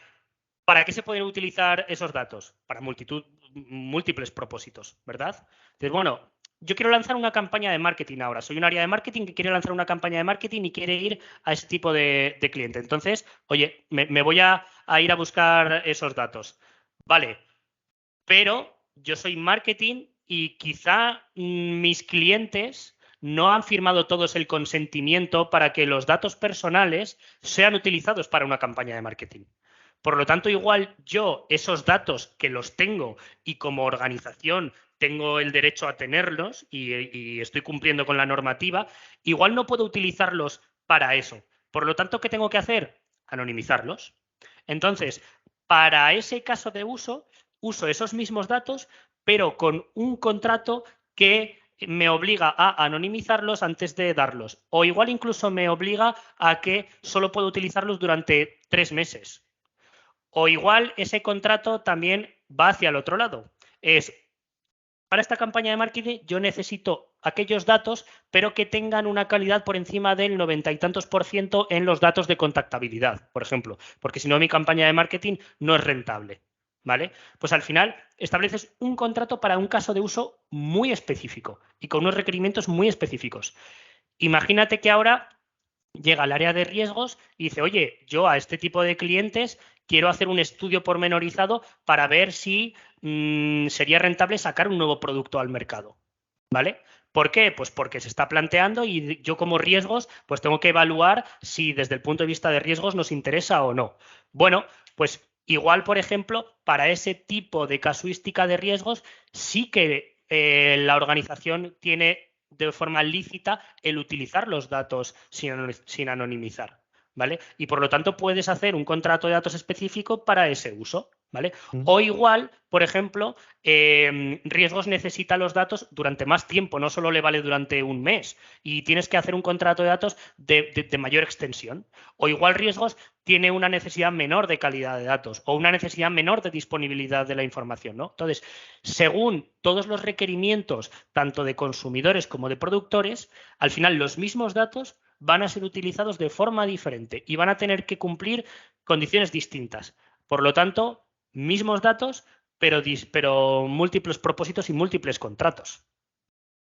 ¿para qué se pueden utilizar esos datos? Para múltiples propósitos, ¿verdad? Entonces, bueno, yo quiero lanzar una campaña de marketing ahora. Soy un área de marketing que quiere lanzar una campaña de marketing y quiere ir a ese tipo de cliente. Entonces, oye, me voy a ir a buscar esos datos. Vale, pero yo soy marketing y quizá mis clientes no han firmado todos el consentimiento para que los datos personales sean utilizados para una campaña de marketing. Por lo tanto, igual yo esos datos que los tengo y como organización tengo el derecho a tenerlos y estoy cumpliendo con la normativa, igual no puedo utilizarlos para eso. Por lo tanto, ¿qué tengo que hacer? Anonimizarlos. Entonces, para ese caso de uso esos mismos datos, pero con un contrato que me obliga a anonimizarlos antes de darlos. O igual incluso me obliga a que solo puedo utilizarlos durante 3 meses. O igual ese contrato también va hacia el otro lado. Es, para esta campaña de marketing yo necesito aquellos datos, pero que tengan una calidad por encima del 90 y tantos % en los datos de contactabilidad, por ejemplo, porque si no mi campaña de marketing no es rentable. ¿Vale? Pues al final estableces un contrato para un caso de uso muy específico y con unos requerimientos muy específicos. Imagínate que ahora llega al área de riesgos y dice, oye, yo a este tipo de clientes quiero hacer un estudio pormenorizado para ver si sería rentable sacar un nuevo producto al mercado. ¿Vale? ¿Por qué? Pues porque se está planteando y yo como riesgos pues tengo que evaluar si desde el punto de vista de riesgos nos interesa o no. Bueno, pues igual, por ejemplo, para ese tipo de casuística de riesgos sí que la organización tiene de forma lícita el utilizar los datos sin anonimizar, ¿vale? Y por lo tanto puedes hacer un contrato de datos específico para ese uso, ¿vale? O igual, por ejemplo, riesgos necesita los datos durante más tiempo, no solo le vale durante un mes y tienes que hacer un contrato de datos de mayor extensión. O igual riesgos tiene una necesidad menor de calidad de datos o una necesidad menor de disponibilidad de la información, ¿no? Entonces, según todos los requerimientos, tanto de consumidores como de productores, al final los mismos datos van a ser utilizados de forma diferente y van a tener que cumplir condiciones distintas. Por lo tanto, mismos datos, pero múltiples propósitos y múltiples contratos.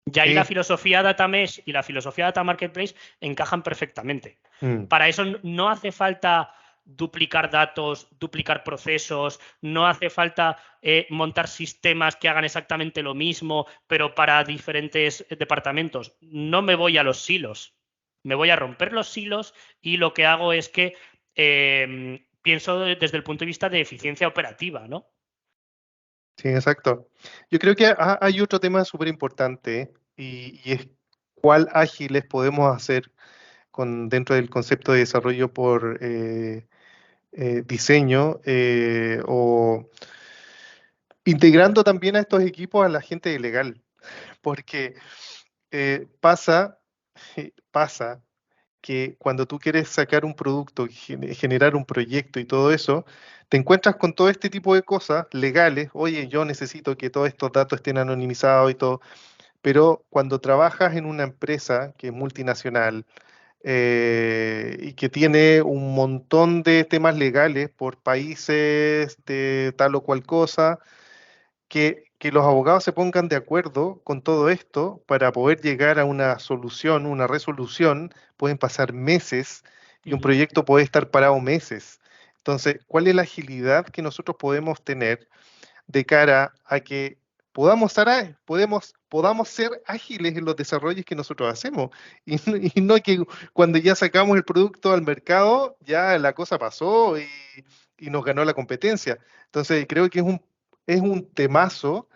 Ya ahí la Sí. filosofía Data Mesh y la filosofía Data Marketplace encajan perfectamente. Mm. Para eso no hace falta duplicar datos, duplicar procesos, no hace falta montar sistemas que hagan exactamente lo mismo, pero para diferentes departamentos. No me voy a los silos, me voy a romper los silos y lo que hago es que pienso desde el punto de vista de eficiencia operativa, ¿no? Sí, exacto. Yo creo que hay otro tema súper importante y es cuál ágiles podemos hacer dentro del concepto de desarrollo por diseño o integrando también a estos equipos a la gente legal, porque pasa que cuando tú quieres sacar un producto, generar un proyecto y todo eso, te encuentras con todo este tipo de cosas legales. Oye, yo necesito que todos estos datos estén anonimizados y todo, pero cuando trabajas en una empresa que es multinacional, y que tiene un montón de temas legales por países de tal o cual cosa, que los abogados se pongan de acuerdo con todo esto para poder llegar a una solución, una resolución, pueden pasar meses y un proyecto puede estar parado meses. Entonces, ¿cuál es la agilidad que nosotros podemos tener de cara a que podamos ser ágiles en los desarrollos que nosotros hacemos? Y no que cuando ya sacamos el producto al mercado, ya la cosa pasó y nos ganó la competencia. Entonces, creo que es un temazo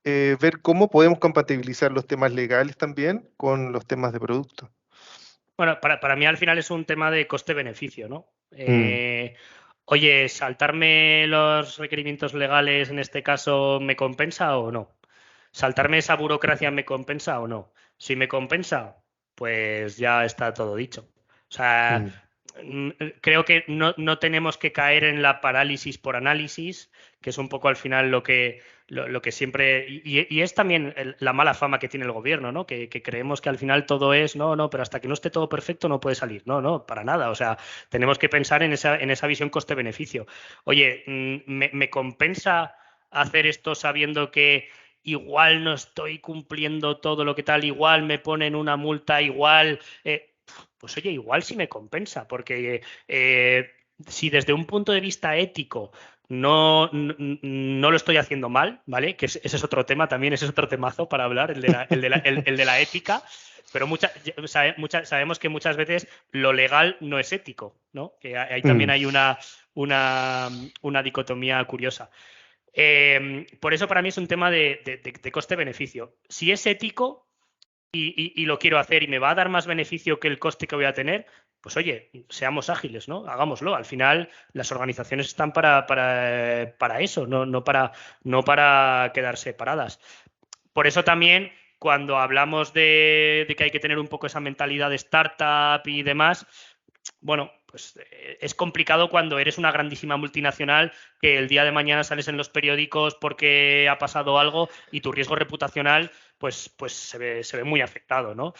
ver cómo podemos compatibilizar los temas legales también con los temas de producto. Bueno, para mí al final es un tema de coste-beneficio, ¿no? Oye, ¿saltarme los requerimientos legales en este caso me compensa o no? ¿Saltarme esa burocracia me compensa o no? Si me compensa, pues ya está todo dicho. O sea, creo que no tenemos que caer en la parálisis por análisis, que es un poco al final lo que siempre... Y es también la mala fama que tiene el gobierno, ¿no? Que creemos que al final todo es, no, pero hasta que no esté todo perfecto no puede salir. No, para nada. O sea, tenemos que pensar en esa visión coste-beneficio. Oye, ¿me compensa hacer esto sabiendo que igual no estoy cumpliendo todo lo que tal, igual me ponen una multa, igual... pues oye, igual sí me compensa, porque si desde un punto de vista ético no lo estoy haciendo mal, ¿vale? Que ese es otro tema también, ese es otro temazo para hablar, el de la ética, pero sabemos que muchas veces lo legal no es ético, ¿no? Que ahí también hay una dicotomía curiosa. Por eso para mí es un tema de coste-beneficio. Si es ético y lo quiero hacer y me va a dar más beneficio que el coste que voy a tener, pues oye, seamos ágiles, ¿no? Hagámoslo. Al final las organizaciones están para eso, no para quedarse paradas. Por eso también cuando hablamos de que hay que tener un poco esa mentalidad de startup y demás, bueno, pues es complicado cuando eres una grandísima multinacional que el día de mañana sales en los periódicos porque ha pasado algo y tu riesgo reputacional pues se ve muy afectado, ¿no?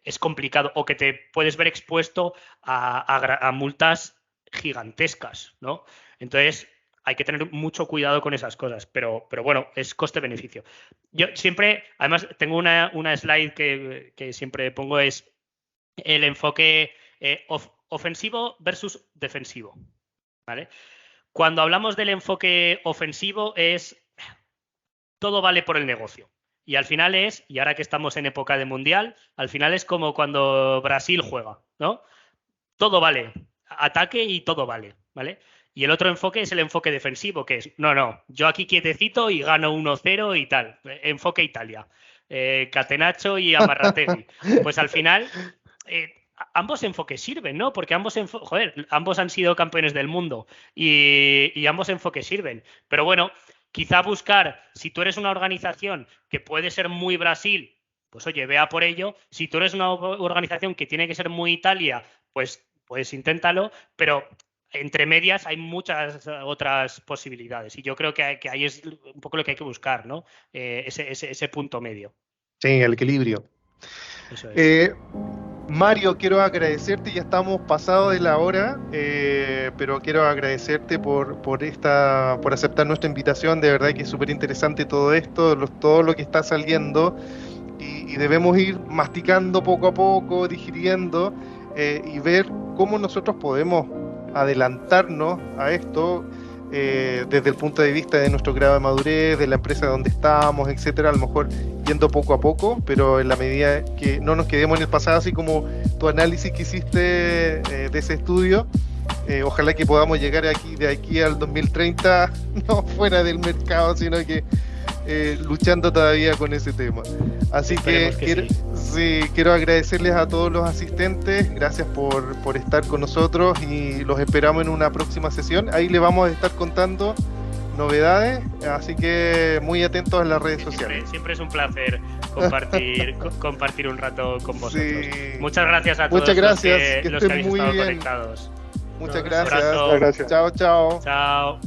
Es complicado, o que te puedes ver expuesto a multas gigantescas, ¿no? Entonces hay que tener mucho cuidado con esas cosas, pero bueno, es coste-beneficio. Yo siempre, además tengo una slide que siempre pongo, es el enfoque ofensivo versus defensivo, ¿vale? Cuando hablamos del enfoque ofensivo es todo vale por el negocio. Y al final y ahora que estamos en época de mundial, al final es como cuando Brasil juega, ¿no? Todo vale, ataque y todo vale, ¿vale? Y el otro enfoque es el enfoque defensivo, que es, no, yo aquí quietecito y gano 1-0 y tal. Enfoque Italia. Catenaccio y Amarrategui. Pues al final... ambos enfoques sirven, ¿no? Porque ambos han sido campeones del mundo y ambos enfoques sirven. Pero bueno, quizá buscar, si tú eres una organización que puede ser muy Brasil, pues oye, vea por ello. Si tú eres una organización que tiene que ser muy Italia, pues inténtalo, pero entre medias hay muchas otras posibilidades y yo creo que ahí es un poco lo que hay que buscar, ¿no? Ese punto medio. Sí, el equilibrio. Eso es. Mario, quiero agradecerte, ya estamos pasados de la hora, pero quiero agradecerte por aceptar nuestra invitación. De verdad que es súper interesante todo esto, todo lo que está saliendo, y debemos ir masticando poco a poco, digiriendo, y ver cómo nosotros podemos adelantarnos a esto desde el punto de vista de nuestro grado de madurez, de la empresa donde estamos, etcétera. A lo mejor yendo poco a poco, pero en la medida que no nos quedemos en el pasado, así como tu análisis que hiciste de ese estudio, ojalá que podamos llegar de aquí al 2030 no fuera del mercado, sino que luchando todavía con ese tema. Así que quiero agradecerles a todos los asistentes, gracias por estar con nosotros y los esperamos en una próxima sesión. Ahí les vamos a estar contando novedades, así que muy atentos en las redes sociales. Siempre es un placer compartir un rato con vosotros. Sí. Muchas gracias a todos Muchas gracias, los que habéis muy estado bien. conectados. Muchas Un gracias. abrazo. Muchas gracias. Chao, chao. Chao.